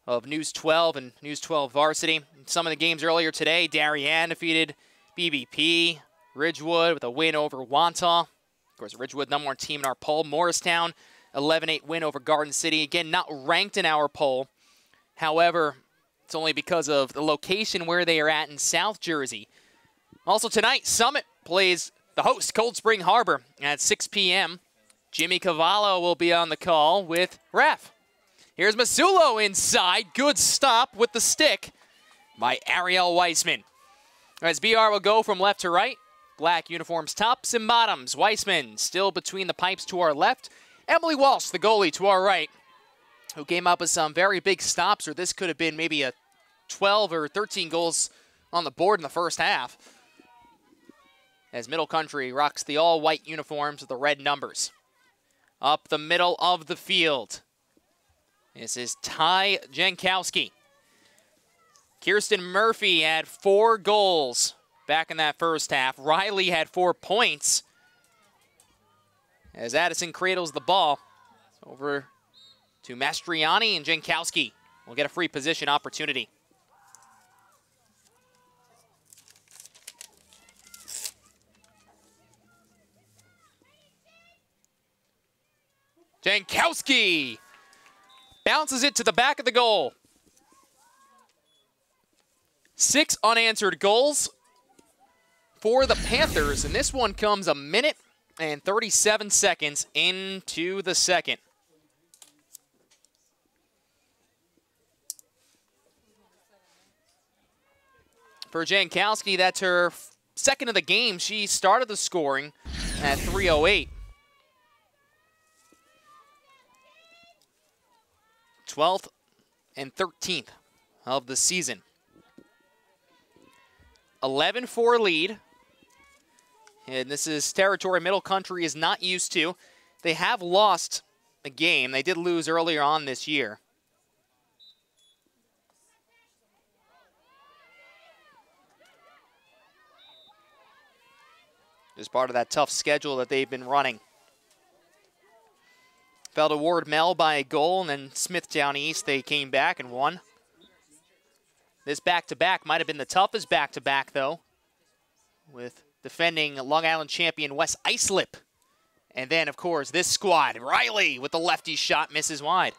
of News 12 and News 12 Varsity. In some of the games earlier today, Darien defeated BBP. Ridgewood with a win over Wantagh. Of course, Ridgewood, number 1 team in our poll. Morristown, 11-8 win over Garden City. Again, not ranked in our poll. However, it's only because of the location where they are at in South Jersey. Also tonight, Summit plays the host, Cold Spring Harbor, at 6 p.m. Jimmy Cavallo will be on the call with Ref. Here's Masulo inside. Good stop with the stick by Ariel Weissman. As BR will go from left to right. Black uniforms tops and bottoms. Weissman still between the pipes to our left. Emily Walsh, the goalie, to our right, who came up with some very big stops, or this could have been maybe a 12 or 13 goals on the board in the first half. As Middle Country rocks the all-white uniforms with the red numbers. Up the middle of the field. This is Ty Jankowski. Kirsten Murphy had 4 goals back in that first half. Riley had 4 points. As Addison cradles the ball over to Mastriani, and Jankowski will get a free position opportunity. Jankowski bounces it to the back of the goal. 6 unanswered goals for the Panthers, and this one comes a minute and 37 seconds into the second. For Jankowski, that's her second of the game. She started the scoring at 3:08. 12th and 13th of the season. 11-4 lead. And this is territory Middle Country is not used to. They have lost a game. They did lose earlier on this year. As part of that tough schedule that they've been running. Fell to Ward Mell by a goal, and then Smithtown East, they came back and won. This back-to-back might have been the toughest back-to-back, though, with defending Long Island champion West Islip. And then, of course, this squad, Riley with the lefty shot, misses wide.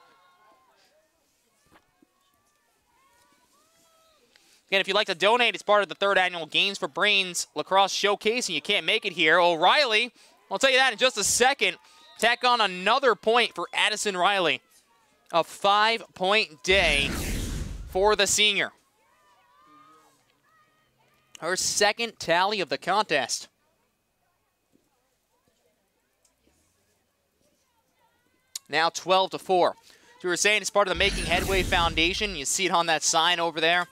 Again, if you'd like to donate, it's part of the 3rd annual Games for Brains Lacrosse Showcase, and you can't make it here. O'Reilly, I'll tell you that in just a second. Tack on another point for Addison Riley. A 5-point day for the senior. Her second tally of the contest. Now 12-4. So we were saying it's part of the Making Headway Foundation. You see it on that sign over there.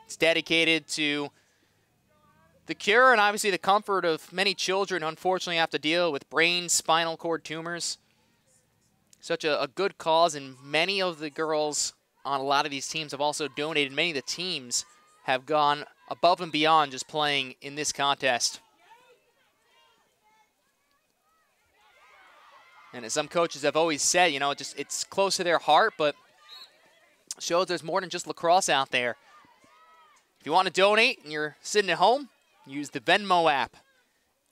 It's dedicated to the cure and obviously the comfort of many children who unfortunately have to deal with brain, spinal cord tumors. Such a good cause, and many of the girls on a lot of these teams have also donated. Many of the teams have gone above and beyond just playing in this contest. And as some coaches have always said, you know, it's close to their heart, but shows there's more than just lacrosse out there. If you want to donate and you're sitting at home, use the Venmo app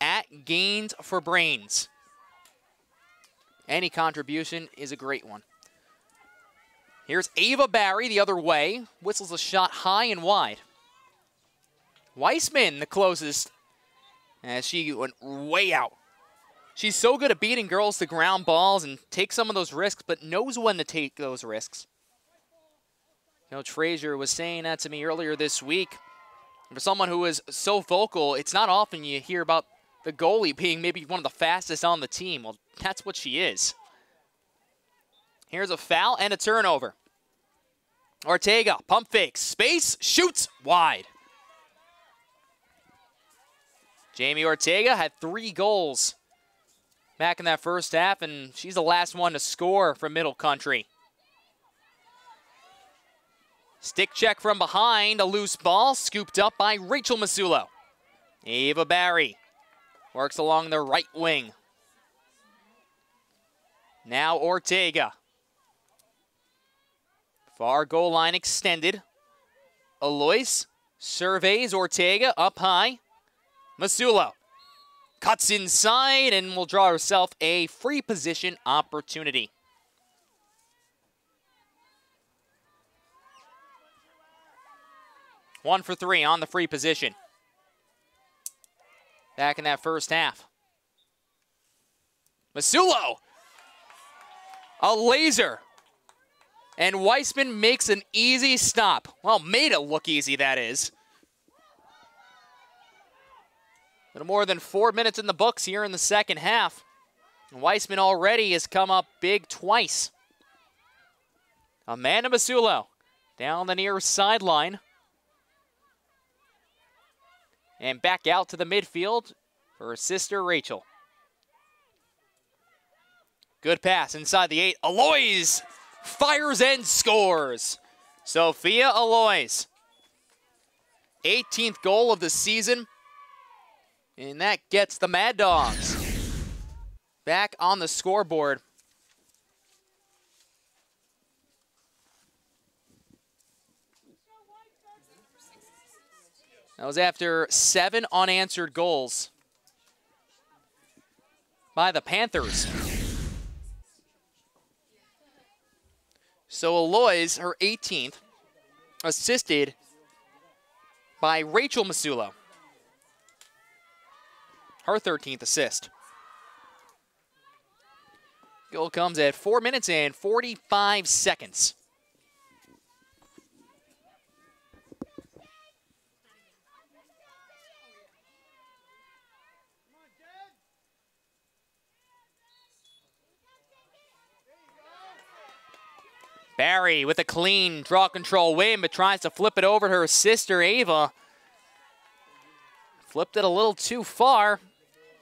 at Gains for Brains. Any contribution is a great one. Here's Ava Barry the other way. Whistles a shot high and wide. Weissman the closest as she went way out. She's so good at beating girls to ground balls and take some of those risks, but knows when to take those risks. Coach Frazier was saying that to me earlier this week. For someone who is so vocal, it's not often you hear about the goalie being maybe one of the fastest on the team. Well, that's what she is. Here's a foul and a turnover. Ortega, pump fakes, space, shoots, wide. Jamie Ortega had 3 goals back in that first half, and she's the last one to score for Middle Country. Stick check from behind, a loose ball scooped up by Rachel Masulo. Ava Barry works along the right wing. Now Ortega. Far goal line extended. Alois surveys Ortega up high. Masulo cuts inside and will draw herself a free position opportunity. One for three on the free position. Back in that first half. Masulo, a laser. And Weissman makes an easy stop. Well, made it look easy, that is. A little more than 4 minutes in the books here in the second half. And Weissman already has come up big twice. Amanda Masulo down the near sideline. And back out to the midfield for her sister Rachel. Good pass inside the 8. Alois fires and scores. Sophia Alois. 18th goal of the season. And that gets the Mad Dogs back on the scoreboard. That was after 7 unanswered goals by the Panthers. So Alois, her 18th, assisted by Rachel Masulo. Her 13th assist. Goal comes at 4 minutes and 45 seconds. Barry with a clean draw control win, but tries to flip it over to her sister, Ava. Flipped it a little too far.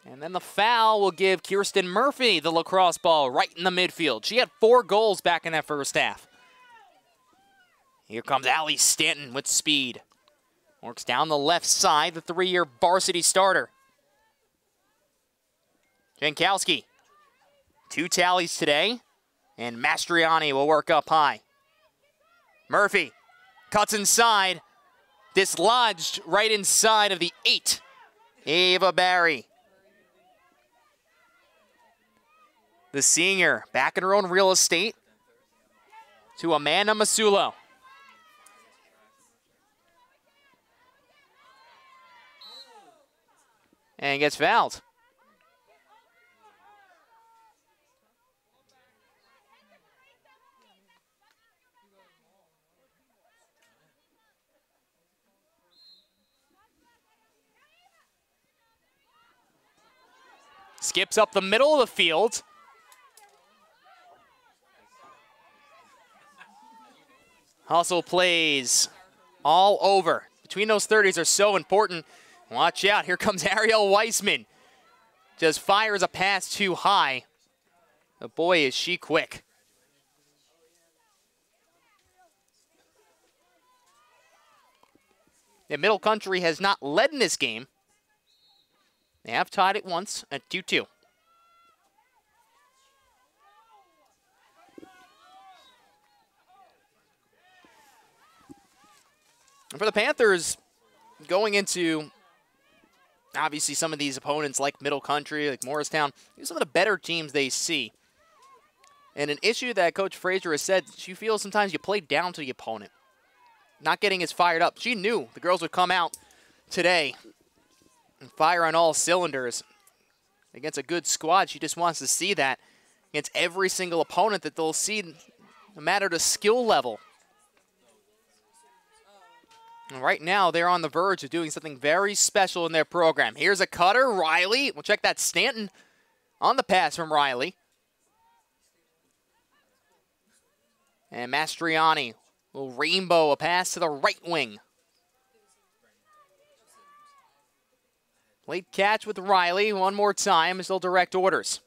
And then the foul will give Kirsten Murphy the lacrosse ball right in the midfield. She had 4 goals back in that first half. Here comes Allie Stanton with speed. Works down the left side, the 3-year varsity starter. Jankowski. 2 tallies today. And Mastriani will work up high. Murphy cuts inside. Dislodged right inside of the 8. Ava Barry. The senior back in her own real estate to Amanda Masulo. And gets fouled. Skips up the middle of the field. Hustle plays all over. Between those 30s are so important. Watch out, here comes Ariel Weissman. Just fires a pass too high. But boy, is she quick. The Middle Country has not led in this game. They have tied it once at 2-2. And for the Panthers, going into, obviously, some of these opponents like Middle Country, like Morristown, these are some of the better teams they see. And an issue that Coach Fraser has said, she feels sometimes you play down to the opponent. Not getting as fired up. She knew the girls would come out today and fire on all cylinders against a good squad. She just wants to see that against every single opponent that they'll see, no matter the skill level. And right now, they're on the verge of doing something very special in their program. Here's a cutter, Riley. We'll check that Stanton on the pass from Riley. And Mastriani will rainbow a pass to the right wing. Late catch with Riley one more time as they'll direct orders.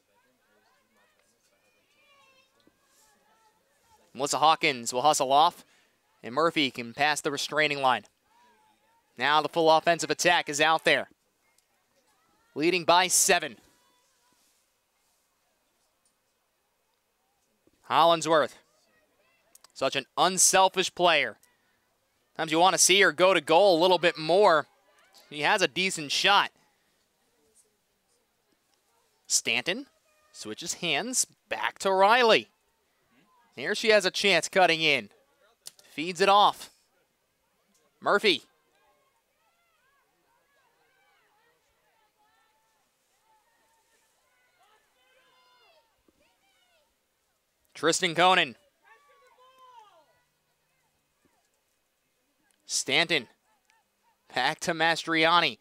Melissa Hawkins will hustle off, and Murphy can pass the restraining line. Now the full offensive attack is out there. Leading by 7. Hollinsworth Such an unselfish player. Sometimes you want to see her go to goal a little bit more. He has a decent shot. Stanton switches hands back to Riley. Here she has a chance cutting in. Feeds it off. Murphy. Tristan Conan. Stanton. Back to Mastriani.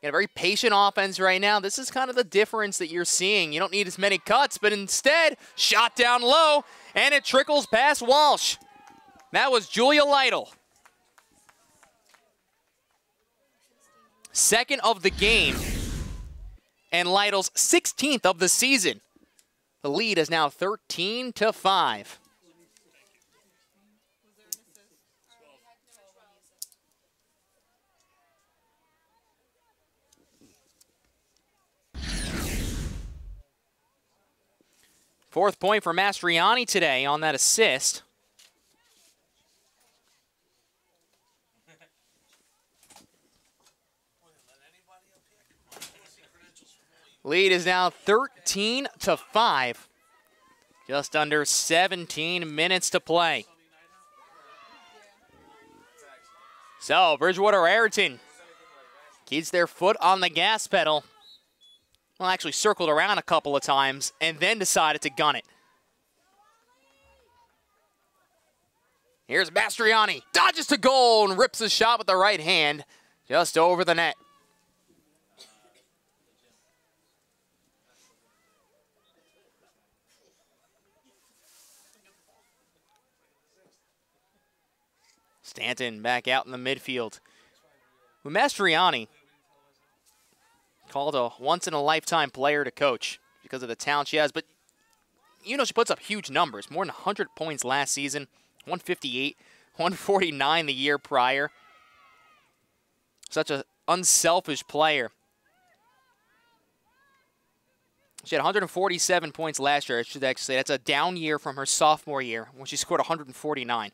Got a very patient offense right now. This is kind of the difference that you're seeing. You don't need as many cuts, but instead, shot down low, and it trickles past Walsh. That was Julia Lytle. Second of the game, and Lytle's 16th of the season. The lead is now 13-5. Fourth point for Mastriani today on that assist. Lead is now 13-5. Just under 17 minutes to play. So, Bridgewater-Raritan keeps their foot on the gas pedal. Well, actually circled around a couple of times and then decided to gun it. Here's Mastriani. Dodges to goal and rips a shot with the right hand just over the net. Stanton back out in the midfield. With Mastriani, called a once-in-a-lifetime player to coach because of the talent she has. But, you know, she puts up huge numbers. More than 100 points last season, 158, 149 the year prior. Such an unselfish player. She had 147 points last year, I should actually say. That's a down year from her sophomore year when she scored 149.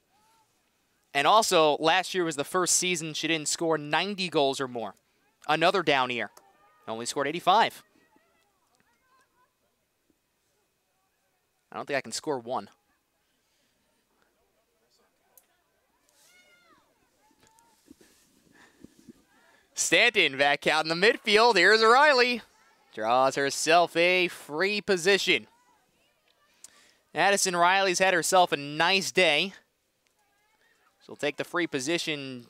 And also, last year was the first season she didn't score 90 goals or more. Another down year. Only scored 85. I don't think I can score one. Stanton back out in the midfield. Here's Riley. Draws herself a free position. Addison Riley's had herself a nice day. She'll take the free position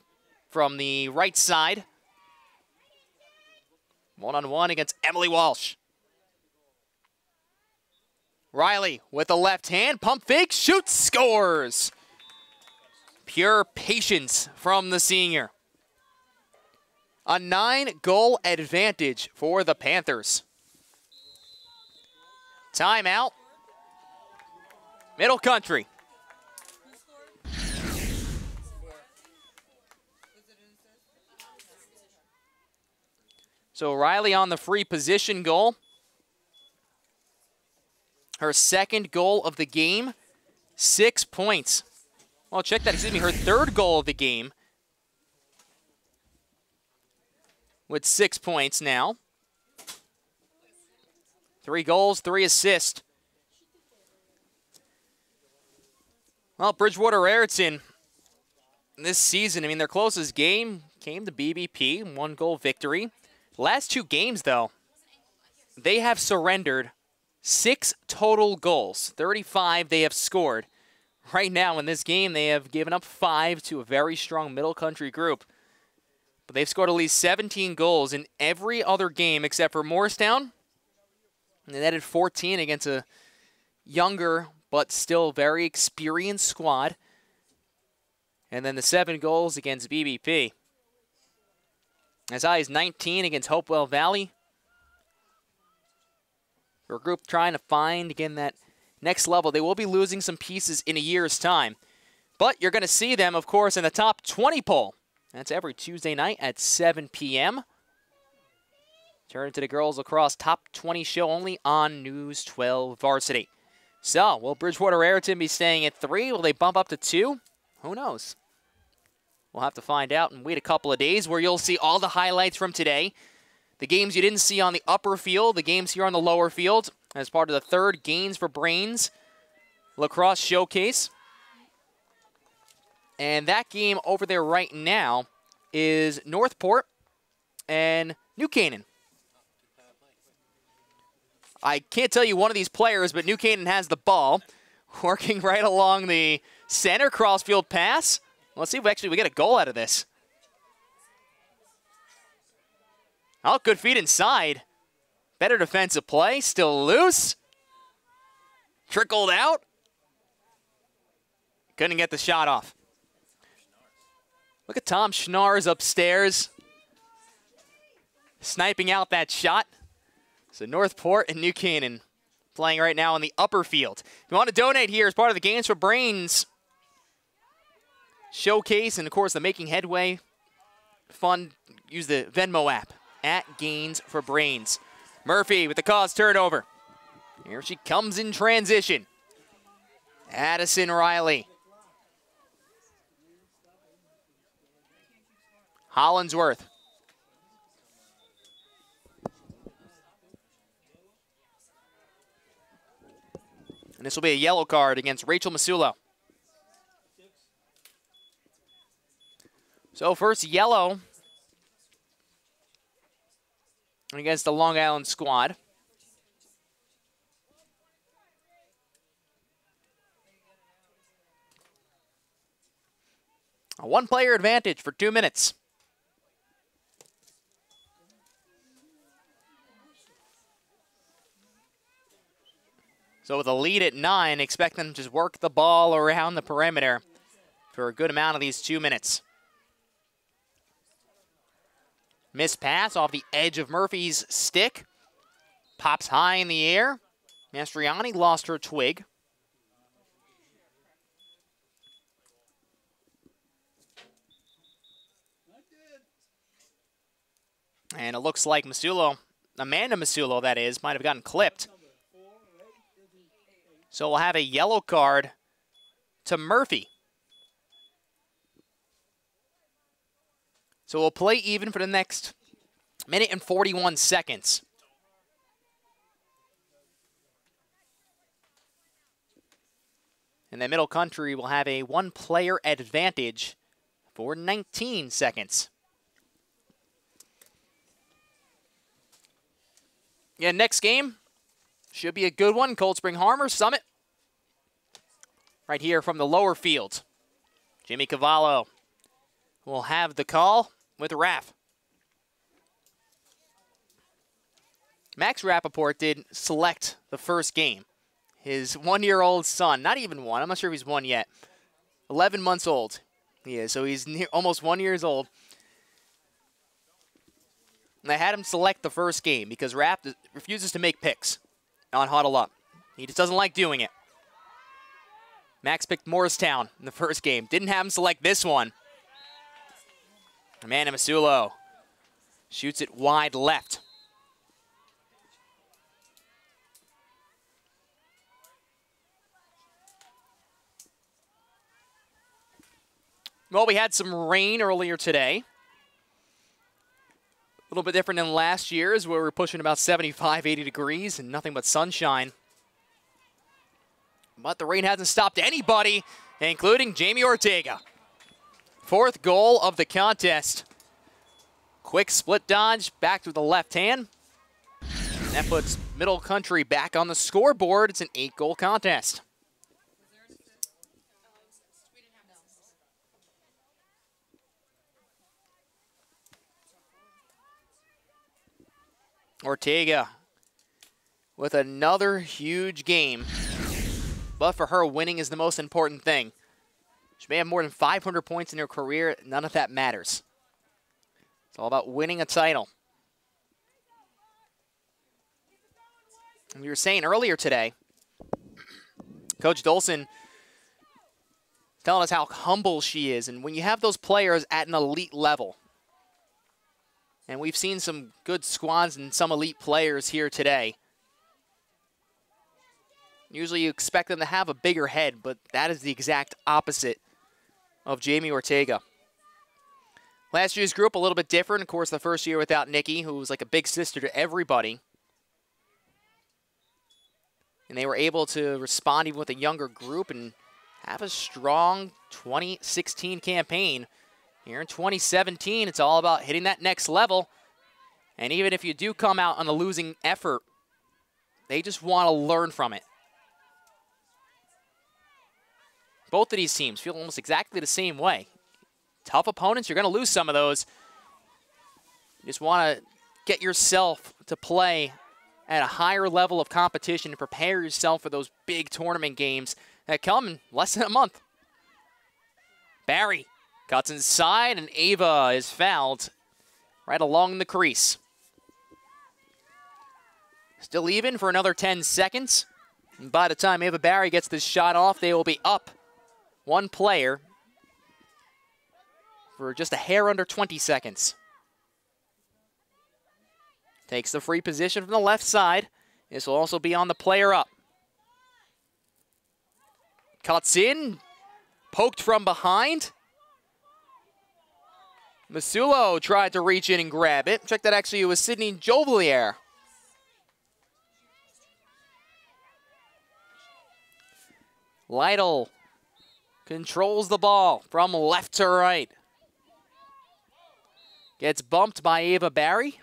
from the right side. One-on-one against Emily Walsh. Riley with the left hand, pump fake, shoots, scores. Pure patience from the senior. A 9-goal advantage for the Panthers. Timeout. Middle Country. So Riley on the free position goal. Her second goal of the game, 6 points. Well, check that, excuse me, her third goal of the game with 6 points now. 3 goals, 3 assists. Well, Bridgewater-Raritan this season, I mean, their closest game came to BBP, 1-goal victory. Last 2 games, though, they have surrendered 6 total goals. 35 they have scored. Right now in this game, they have given up 5 to a very strong Middle Country group. But they've scored at least 17 goals in every other game except for Morristown. And they netted 14 against a younger but still very experienced squad. And then the 7 goals against BBP. As high as 19 against Hopewell Valley. For a group trying to find, again, that next level. They will be losing some pieces in a year's time. But you're going to see them, of course, in the top 20 poll. That's every Tuesday night at 7 p.m. Turn to the Girls Lacrosse Top 20 show only on News 12 Varsity. So, will Bridgewater-Raritan be staying at 3? Will they bump up to 2? Who knows? We'll have to find out and wait a couple of days where you'll see all the highlights from today. The games you didn't see on the upper field, the games here on the lower field, as part of the third Gains for Brains Lacrosse Showcase. And that game over there right now is Northport and New Canaan. I can't tell you one of these players, but New Canaan has the ball, working right along the center crossfield pass. Let's see if we get a goal out of this. Oh, good feet inside. Better defensive play, still loose. Trickled out. Couldn't get the shot off. Look at Tom Schnars upstairs, sniping out that shot. So Northport and New Canaan playing right now in the upper field. If you want to donate here as part of the Gains for Brains Showcase and, of course, the Making Headway Fund, use the Venmo app at Gains for Brains. Murphy with the cause turnover. Here she comes in transition. Addison Riley. Hollinsworth. And this will be a yellow card against Rachel Masulo. So first yellow against the Long Island squad. A one-player advantage for 2 minutes. So with a lead at 9, expect them to just work the ball around the perimeter for a good amount of these 2 minutes. Missed pass off the edge of Murphy's stick. Pops high in the air. Mastriani lost her twig. And it looks like Amanda Masulo, that is, might have gotten clipped. So we'll have a yellow card to Murphy. So we'll play even for the next minute and 41 seconds. And the Middle Country will have a one-player advantage for 19 seconds. Yeah, next game should be a good one. Cold Spring Harbor Summit. Right here from the lower field. Jimmy Cavallo will have the call with Raff. Max Rappaport did select the first game. His one-year-old son, not even one, I'm not sure if he's one yet, 11 months old. He is, so he's almost 1 year old. And I had him select the first game because Rapp refuses to make picks on Huddle Up. He just doesn't like doing it. Max picked Morristown in the first game. Didn't have him select this one. Amanda Masulo shoots it wide left. Well, we had some rain earlier today. A little bit different than last year's where we're pushing about 75, 80 degrees and nothing but sunshine. But the rain hasn't stopped anybody, including Jamie Ortega. Fourth goal of the contest. Quick split dodge back to the left hand. And that puts Middle Country back on the scoreboard. It's an 8-goal contest. Ortega with another huge game. But for her, winning is the most important thing. She may have more than 500 points in her career. None of that matters. It's all about winning a title. And we were saying earlier today, Coach Dolson telling us how humble she is. And when you have those players at an elite level, and we've seen some good squads and some elite players here today, Usually you expect them to have a bigger head, but that is the exact opposite of Jamie Ortega. Last year's group, a little bit different. Of course, the first year without Nikki, who was like a big sister to everybody. And they were able to respond even with a younger group and have a strong 2016 campaign. Here in 2017, it's all about hitting that next level. And even if you do come out on a losing effort, they just want to learn from it. Both of these teams feel almost exactly the same way. Tough opponents, you're going to lose some of those. You just want to get yourself to play at a higher level of competition and prepare yourself for those big tournament games that come in less than a month. Barry cuts inside, and Ava is fouled right along the crease. Still even for another 10 seconds. And by the time Ava Barry gets this shot off, they will be up one player for just a hair under 20 seconds. Takes the free position from the left side. This will also be on the player up. Cuts in, poked from behind. Masulo tried to reach in and grab it. Check that, actually it was Sydney Jovelier. Lytle controls the ball from left to right. Gets bumped by Ava Barry.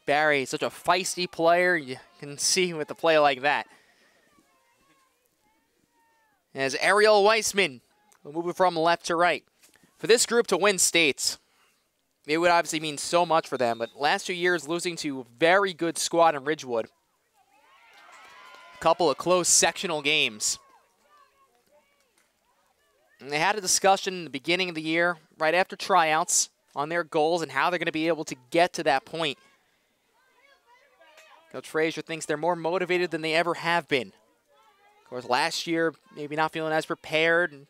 Barry is such a feisty player. You can see with a play like that. As Ariel Weissman will move it from left to right. For this group to win states, it would obviously mean so much for them, but last 2 years losing to a very good squad in Ridgewood. A couple of close sectional games. And they had a discussion in the beginning of the year, right after tryouts, on their goals and how they're going to be able to get to that point. Coach Frazier thinks they're more motivated than they ever have been. Of course, last year, maybe not feeling as prepared and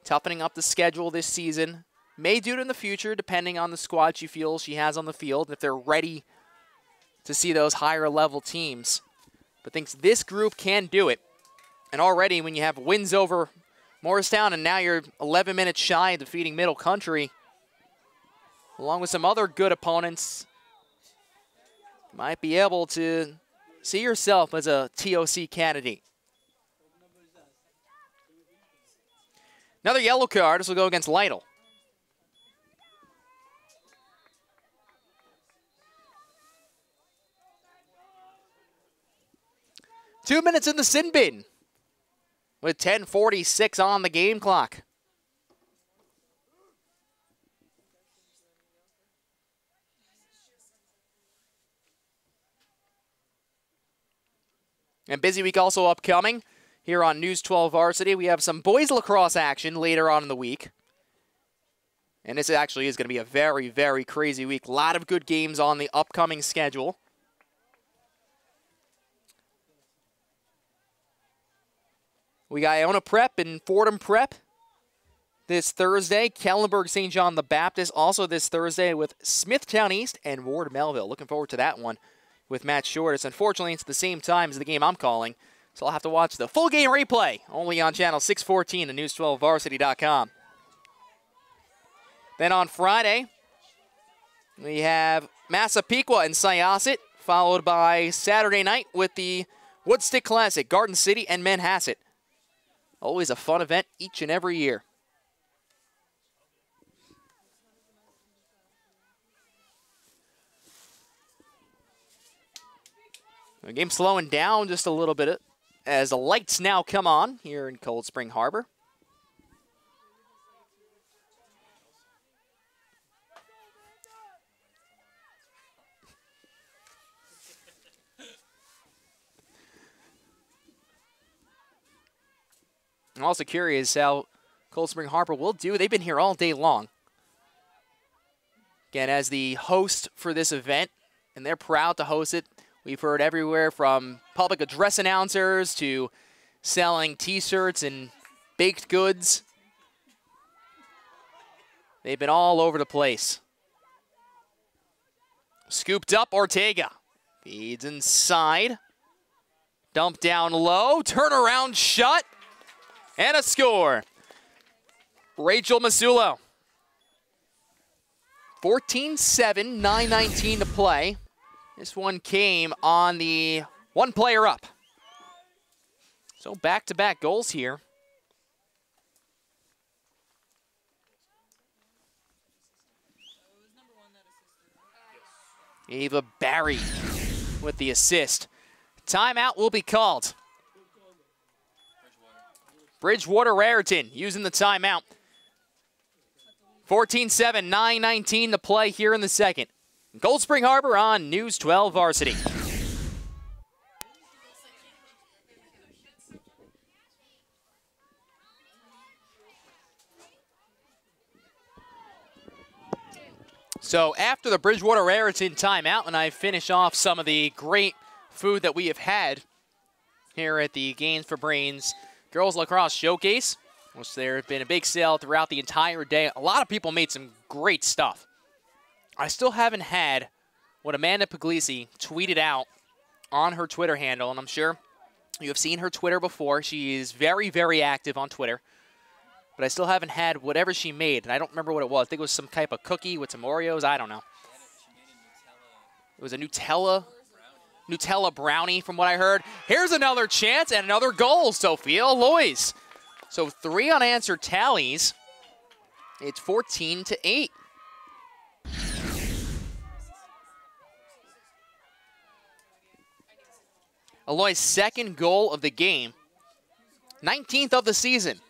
toughening up the schedule this season. May do it in the future, depending on the squad she feels she has on the field, if they're ready to see those higher level teams. But thinks this group can do it. And already when you have wins over Morristown and now you're 11 minutes shy of defeating Middle Country, along with some other good opponents, might be able to see yourself as a TOC candidate. Another yellow card. This will go against Lytle. Two minutes in the sin bin with 10:46 on the game clock. And busy week also upcoming here on News 12 Varsity. We have some boys lacrosse action later on in the week. And this actually is going to be a very, very crazy week. A lot of good games on the upcoming schedule. We got Iona Prep and Fordham Prep this Thursday. Kellenberg St. John the Baptist also this Thursday with Smithtown East and Ward Melville. Looking forward to that one with Matt Shortis. Unfortunately, it's the same time as the game I'm calling, so I'll have to watch the full game replay only on channel 614 and news12varsity.com. Then on Friday, we have Massapequa and Syosset, followed by Saturday night with the Woodstick Classic, Garden City and Manhasset. Always a fun event each and every year. The game's slowing down just a little bit as the lights now come on here in Cold Spring Harbor. I'm also curious how Cold Spring Harbor will do. They've been here all day long. Again, as the host for this event, and they're proud to host it. We've heard everywhere from public address announcers to selling T-shirts and baked goods. They've been all over the place. Scooped up, Ortega. Feeds inside. Dump down low. Turnaround shot. And a score. Rachel Masulo. 14-7, 9:19 to play. This one came on the one player up. So back-to-back goals here. Ava Barry with the assist. Timeout will be called. Bridgewater-Raritan using the timeout. 14-7, 9:19 to play here in the second. Gold Spring Harbor on News 12 Varsity. So after the Bridgewater-Raritan timeout, and I finish off some of the great food that we have had here at the Games for Brains Girls Lacrosse Showcase, which there have been a big sale throughout the entire day. A lot of people made some great stuff. I still haven't had what Amanda Puglisi tweeted out on her Twitter handle, and I'm sure you have seen her Twitter before. She is very, very active on Twitter. But I still haven't had whatever she made, and I don't remember what it was. I think it was some type of cookie with some Oreos. I don't know. It was a Nutella brownie from what I heard. Here's another chance and another goal, Sophia Lois. So 3 unanswered tallies. It's 14-8. Aloy's second goal of the game, 19th of the season.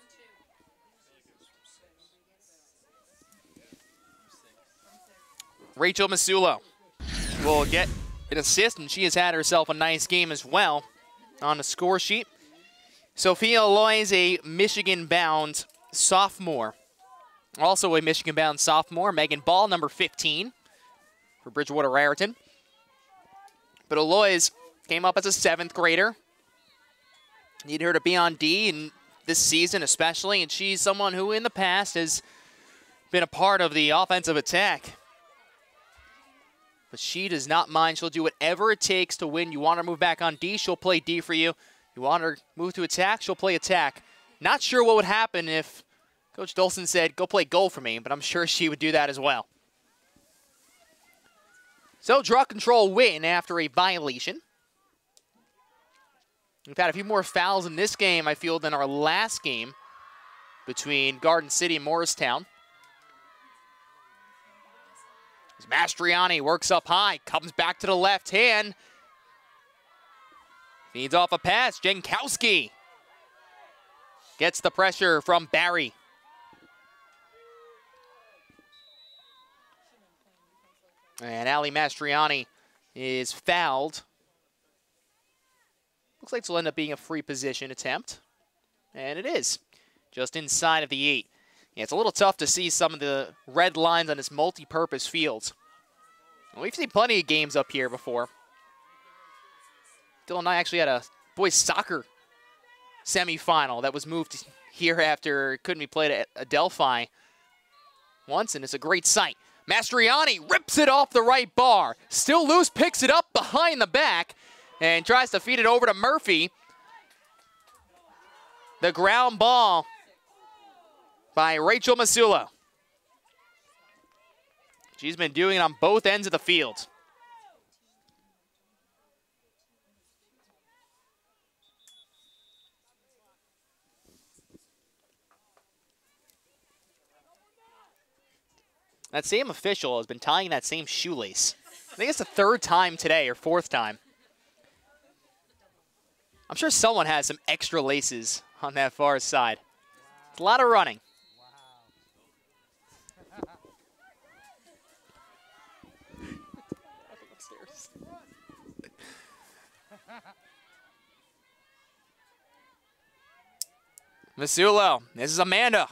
Rachel Masulo will get an assist, and she has had herself a nice game as well on the score sheet. Sophia Aloy, a Michigan-bound sophomore. Also a Michigan-bound sophomore. Megan Ball, number 15 for Bridgewater-Raritan. But Aloy came up as a 7th grader. Need her to be on D in this season especially, and she's someone who in the past has been a part of the offensive attack. But she does not mind. She'll do whatever it takes to win. You want her to move back on D, she'll play D for you. You want her to move to attack, she'll play attack. Not sure what would happen if Coach Dolson said, go play goal for me, but I'm sure she would do that as well. So draw control win after a violation. We've had a few more fouls in this game, I feel, than our last game between Garden City and Morristown. As Mastriani works up high, comes back to the left hand. Feeds off a pass. Jankowski gets the pressure from Barry. And Ali Mastriani is fouled. Looks like it'll end up being a free position attempt. And it is. Just inside of the 8. Yeah, it's a little tough to see some of the red lines on this multi-purpose field. We've seen plenty of games up here before. Dylan and I actually had a boys soccer semifinal that was moved here after it couldn't be played at Adelphi once, and it's a great sight. Mastriani rips it off the right bar. Still loose, picks it up behind the back, and tries to feed it over to Murphy. The ground ball by Rachel Masulo. She's been doing it on both ends of the field. That same official has been tying that same shoelace. I think it's the 3rd time today, or 4th time. I'm sure someone has some extra laces on that far side. It's a lot of running. Masulo, this is Amanda.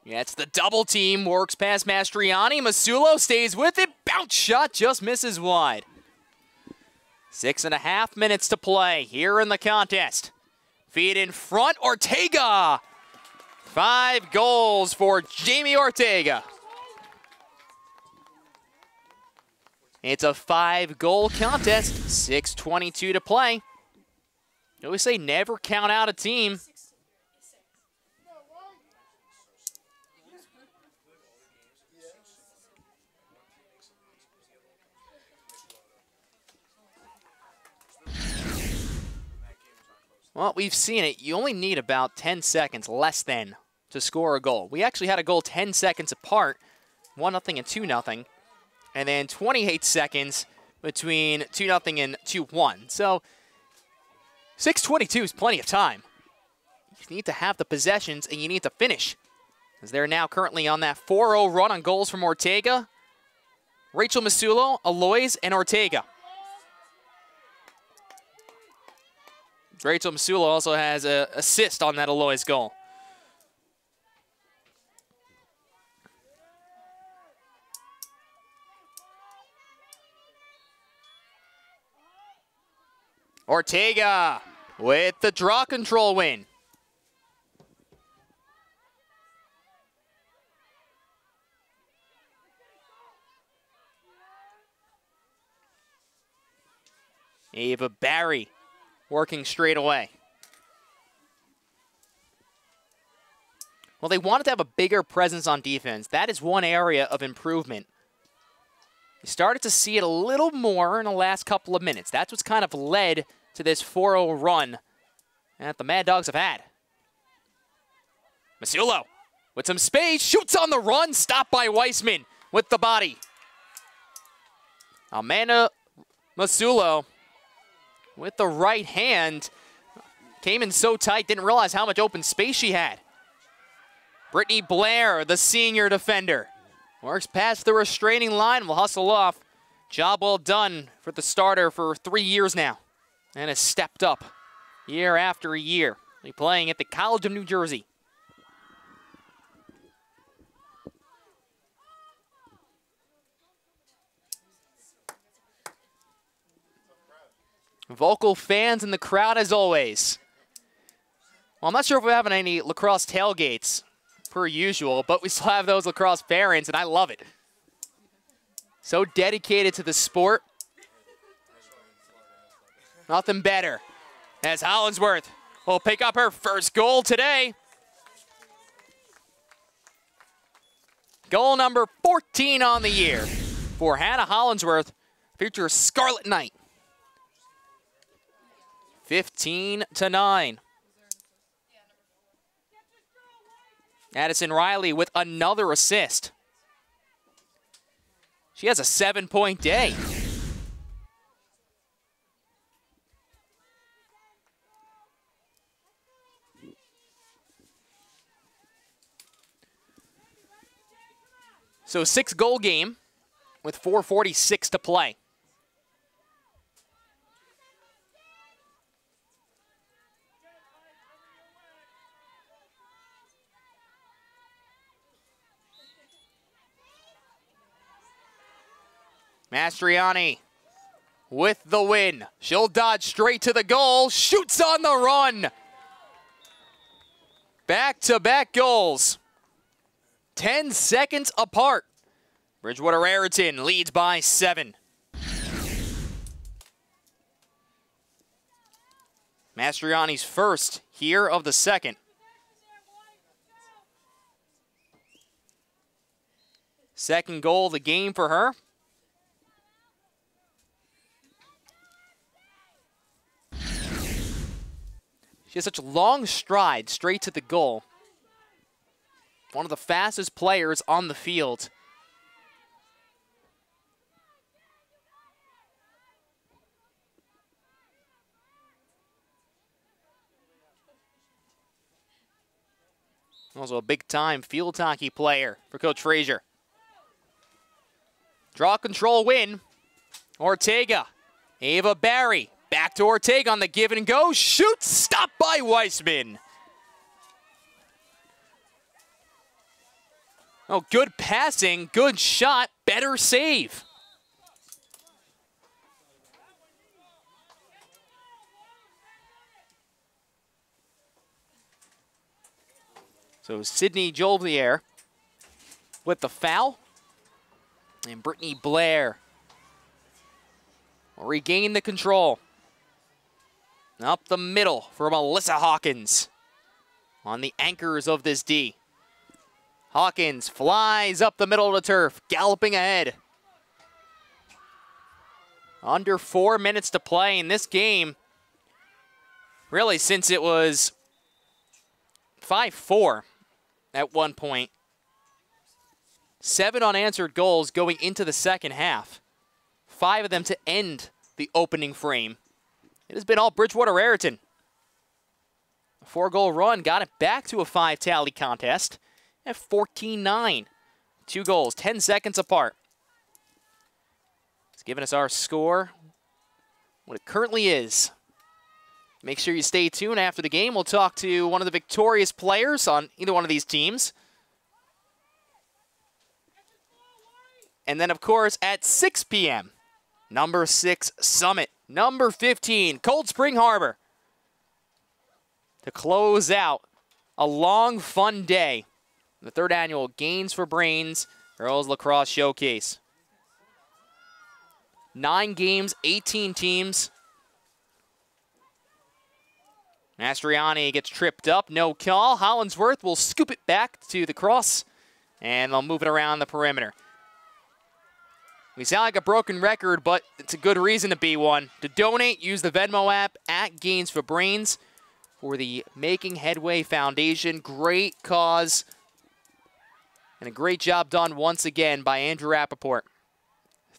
Yeah, it's the double team, works past Mastriani. Masulo stays with it, bounce shot, just misses wide. 6.5 minutes to play here in the contest. Feed in front, Ortega. 5 goals for Jamie Ortega. It's a 5-goal contest, 6:22 to play. I always say never count out a team. Well, we've seen it. You only need about 10 seconds, less than, to score a goal. We actually had a goal 10 seconds apart, 1-0 and 2-0, and then 28 seconds between 2-0 and 2-1. So 6:22 is plenty of time. You need to have the possessions, and you need to finish, as they're now currently on that 4-0 run on goals from Ortega, Rachel Masulo, Alois, and Ortega. Rachel Masulo also has an assist on that Alois goal. Ortega with the draw control win. Ava Barry working straight away. Well, they wanted to have a bigger presence on defense. That is one area of improvement. You started to see it a little more in the last couple of minutes. That's what's kind of led to this 4-0 run that the Mad Dogs have had. Masulo with some space, shoots on the run, stopped by Weissman with the body. Amanda Masulo with the right hand, came in so tight, didn't realize how much open space she had. Brittany Blair, the senior defender, works past the restraining line, will hustle off. Job well done for the starter for 3 years now, and has stepped up year after year, playing at the College of New Jersey. Vocal fans in the crowd as always. Well, I'm not sure if we're having any lacrosse tailgates per usual, but we still have those lacrosse parents, and I love it. So dedicated to the sport. Nothing better as Hollinsworth will pick up her first goal today. Goal number 14 on the year for Hannah Hollinsworth, future Scarlet Knight. 15-9. Addison Riley with another assist. She has a 7-point day. So 6-goal game with 4:46 to play. Mastriani with the win. She'll dodge straight to the goal. Shoots on the run. Back-to-back goals. 10 seconds apart. Bridgewater-Raritan leads by 7. Mastriani's first here of the second. Second goal of the game for her. She has such long strides straight to the goal. One of the fastest players on the field. Also a big-time field hockey player for Coach Frazier. Draw control win. Ortega. Ava Barry. Back to Ortega on the give and go. Shoots. Stopped by Weissman. Oh, good passing. Good shot. Better save. So Sydney Jolivier with the foul. And Brittany Blair will regain the control. Up the middle for Melissa Hawkins on the anchors of this D. Hawkins flies up the middle of the turf, galloping ahead. Under 4 minutes to play in this game. Really, since it was 5-4 at one point. 7 unanswered goals going into the second half. 5 of them to end the opening frame. It has been all Bridgewater-Raritan. A 4-goal run got it back to a 5-tally contest at 14-9. 2 goals, 10 seconds apart. It's giving us our score, what it currently is. Make sure you stay tuned after the game. We'll talk to one of the victorious players on either one of these teams. And then, of course, at 6 p.m., number 6 Summit, number 15 Cold Spring Harbor, to close out a long, fun day. The 3rd annual Gains for Brains Girls Lacrosse Showcase. 9 games, 18 teams. Mastriani gets tripped up, no call. Hollinsworth will scoop it back to the cross, and they'll move it around the perimeter. We sound like a broken record, but it's a good reason to be one. To donate, use the Venmo app at Gains for Brains for the Making Headway Foundation. Great cause, and a great job done once again by Andrew Rappaport.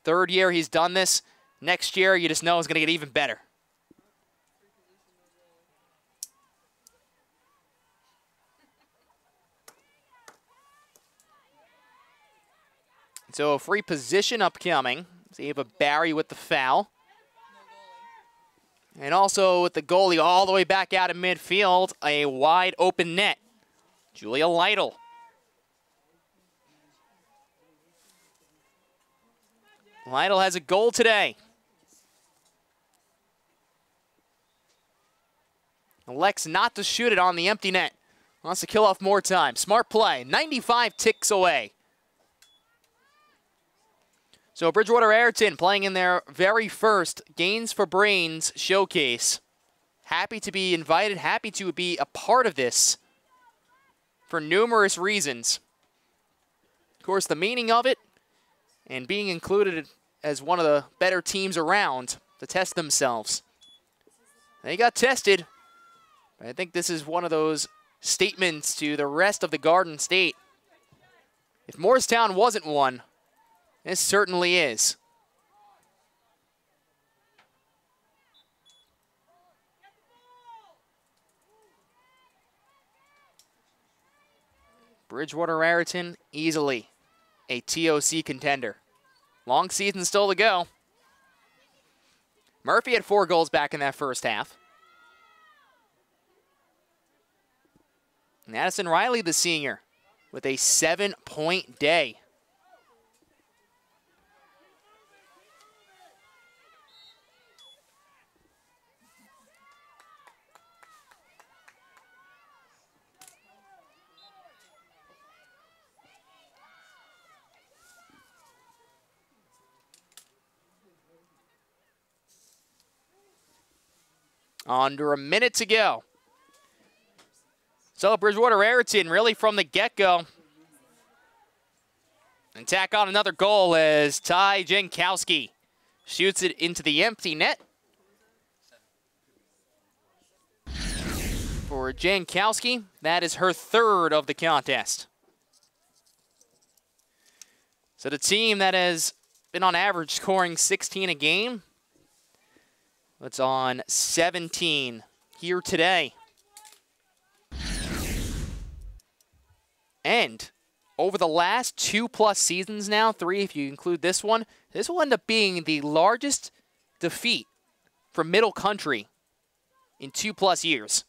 3rd year he's done this. Next year, you just know it's going to get even better. So a free position upcoming. Ava Barry with the foul. And also with the goalie all the way back out of midfield, a wide open net. Julia Lytle. Lytle has a goal today. Elects not to shoot it on the empty net. Wants to kill off more time. Smart play. 95 ticks away. So Bridgewater-Raritan playing in their very first Gains for Brains showcase. Happy to be invited, happy to be a part of this for numerous reasons. Of course, the meaning of it and being included as one of the better teams around to test themselves. They got tested, but I think this is one of those statements to the rest of the Garden State. If Morristown wasn't one, this certainly is. Bridgewater-Raritan, easily a TOC contender. Long season still to go. Murphy had 4 goals back in that first half. And Addison Riley, the senior, with a 7-point day. Under a minute to go. So Bridgewater-Raritan really from the get-go. And tack on another goal as Ty Jankowski shoots it into the empty net. For Jankowski, that is her 3rd of the contest. So the team that has been on average scoring 16 a game, it's on 17 here today. And over the last 2+ seasons now, 3 if you include this one, this will end up being the largest defeat for Middle Country in 2+ years.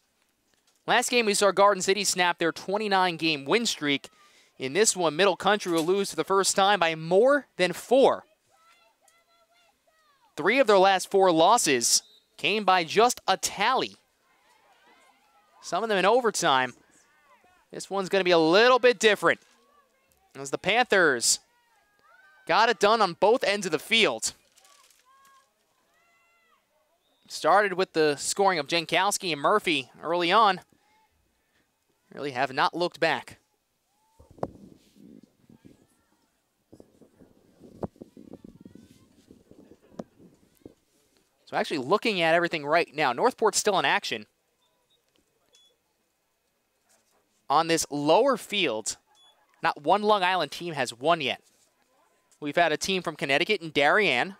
Last game we saw Garden City snap their 29-game win streak. In this one, Middle Country will lose for the first time by more than 4. 3 of their last 4 losses came by just a tally. Some of them in overtime. This one's going to be a little bit different, as the Panthers got it done on both ends of the field. started with the scoring of Jankowski and Murphy early on. Really have not looked back. So actually looking at everything right now, Northport's still in action. On this lower field, not one Long Island team has won yet. We've had a team from Connecticut and Darien,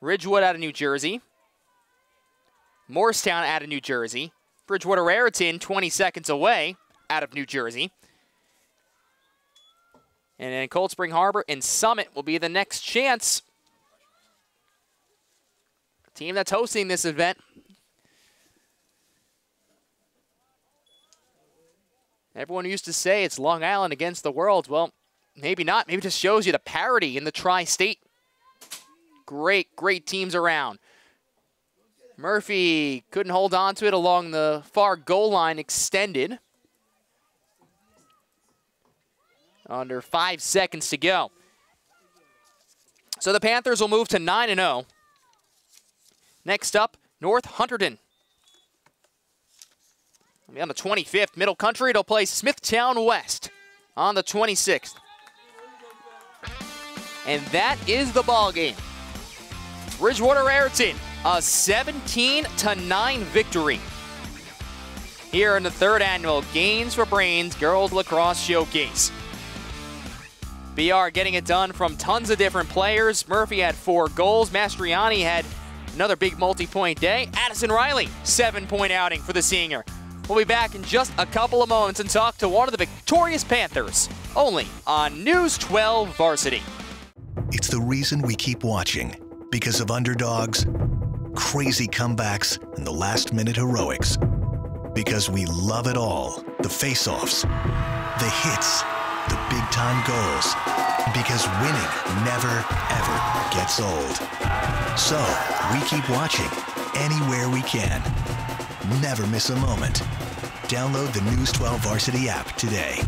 Ridgewood out of New Jersey, Morristown out of New Jersey, Bridgewater-Raritan 20 seconds away out of New Jersey. And then Cold Spring Harbor and Summit will be the next chance. Team that's hosting this event. Everyone used to say it's Long Island against the world. Well, maybe not. Maybe it just shows you the parity in the tri-state. Great, great teams around. Murphy couldn't hold on to it along the far goal line, extended. Under 5 seconds to go. So the Panthers will move to 9-0. Next up, North Hunterdon. On the 25th, Middle Country, it'll play Smithtown West on the 26th. And that is the ball game. Bridgewater-Raritan, a 17-9 victory here in the third annual Gains for Brains Girls Lacrosse Showcase. BR getting it done from tons of different players. Murphy had 4 goals. Mastriani had another big multi-point day. Addison Riley, 7-point outing for the senior. We'll be back in just a couple of moments and talk to one of the victorious Panthers, only on News 12 Varsity. It's the reason we keep watching, because of underdogs, crazy comebacks, and the last-minute heroics. Because we love it all, the face-offs, the hits, the big-time goals. Because winning never, ever gets old. So, we keep watching anywhere we can. Never miss a moment. Download the News 12 Varsity app today.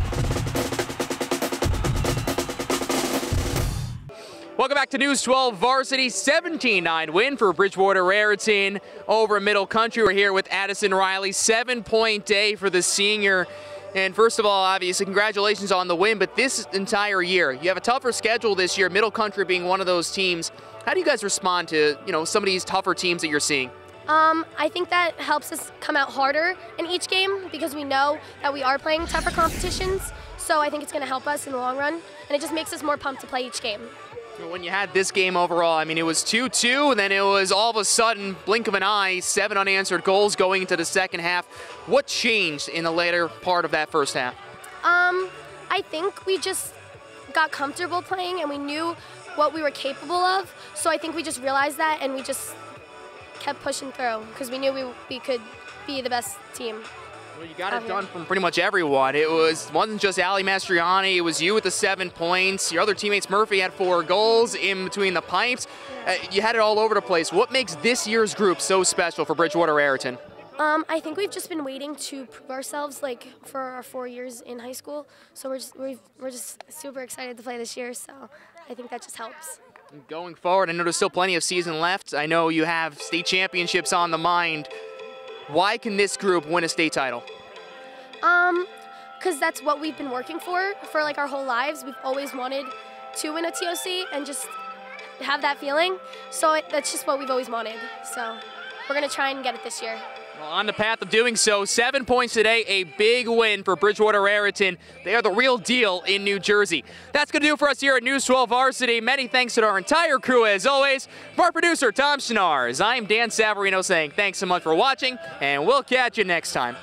Welcome back to News 12 Varsity. 17-9 win for Bridgewater-Raritan over Middle Country. We're here with Addison Riley. 7-point day for the senior. And first of all, obviously, congratulations on the win. But this entire year, you have a tougher schedule this year, Middle Country being one of those teams. How do you guys respond to, some of these tougher teams that you're seeing? I think that helps us come out harder in each game because we know that we are playing tougher competitions. So I think it's going to help us in the long run. And it just makes us more pumped to play each game. When you had this game overall, I mean, it was 2-2, and then it was all of a sudden, blink of an eye, 7 unanswered goals going into the second half. What changed in the later part of that first half? I think we just got comfortable playing, and we knew what we were capable of. So I think we just realized that, and we just kept pushing through because we knew we could be the best team. Well, you got it done from pretty much everyone. It wasn't just Ali Mastriani. It was you with the 7 points. Your other teammates, Murphy, had 4 goals in between the pipes. You had it all over the place. What makes this year's group so special for Bridgewater-Raritan? I think we've just been waiting to prove ourselves, for our 4 years in high school. So we're just super excited to play this year. So I think that just helps. Going forward, I know there's still plenty of season left. I know you have state championships on the mind. Why can this group win a state title? Because that's what we've been working for our whole lives. We've always wanted to win a TOC and just have that feeling. So that's just what we've always wanted. So we're going to try and get it this year. Well, on the path of doing so, 7 points today, a big win for Bridgewater-Raritan. They are the real deal in New Jersey. That's going to do it for us here at News 12 Varsity. Many thanks to our entire crew, as always. From our producer, Tom Schnars, I'm Dan Savarino saying thanks so much for watching, and we'll catch you next time.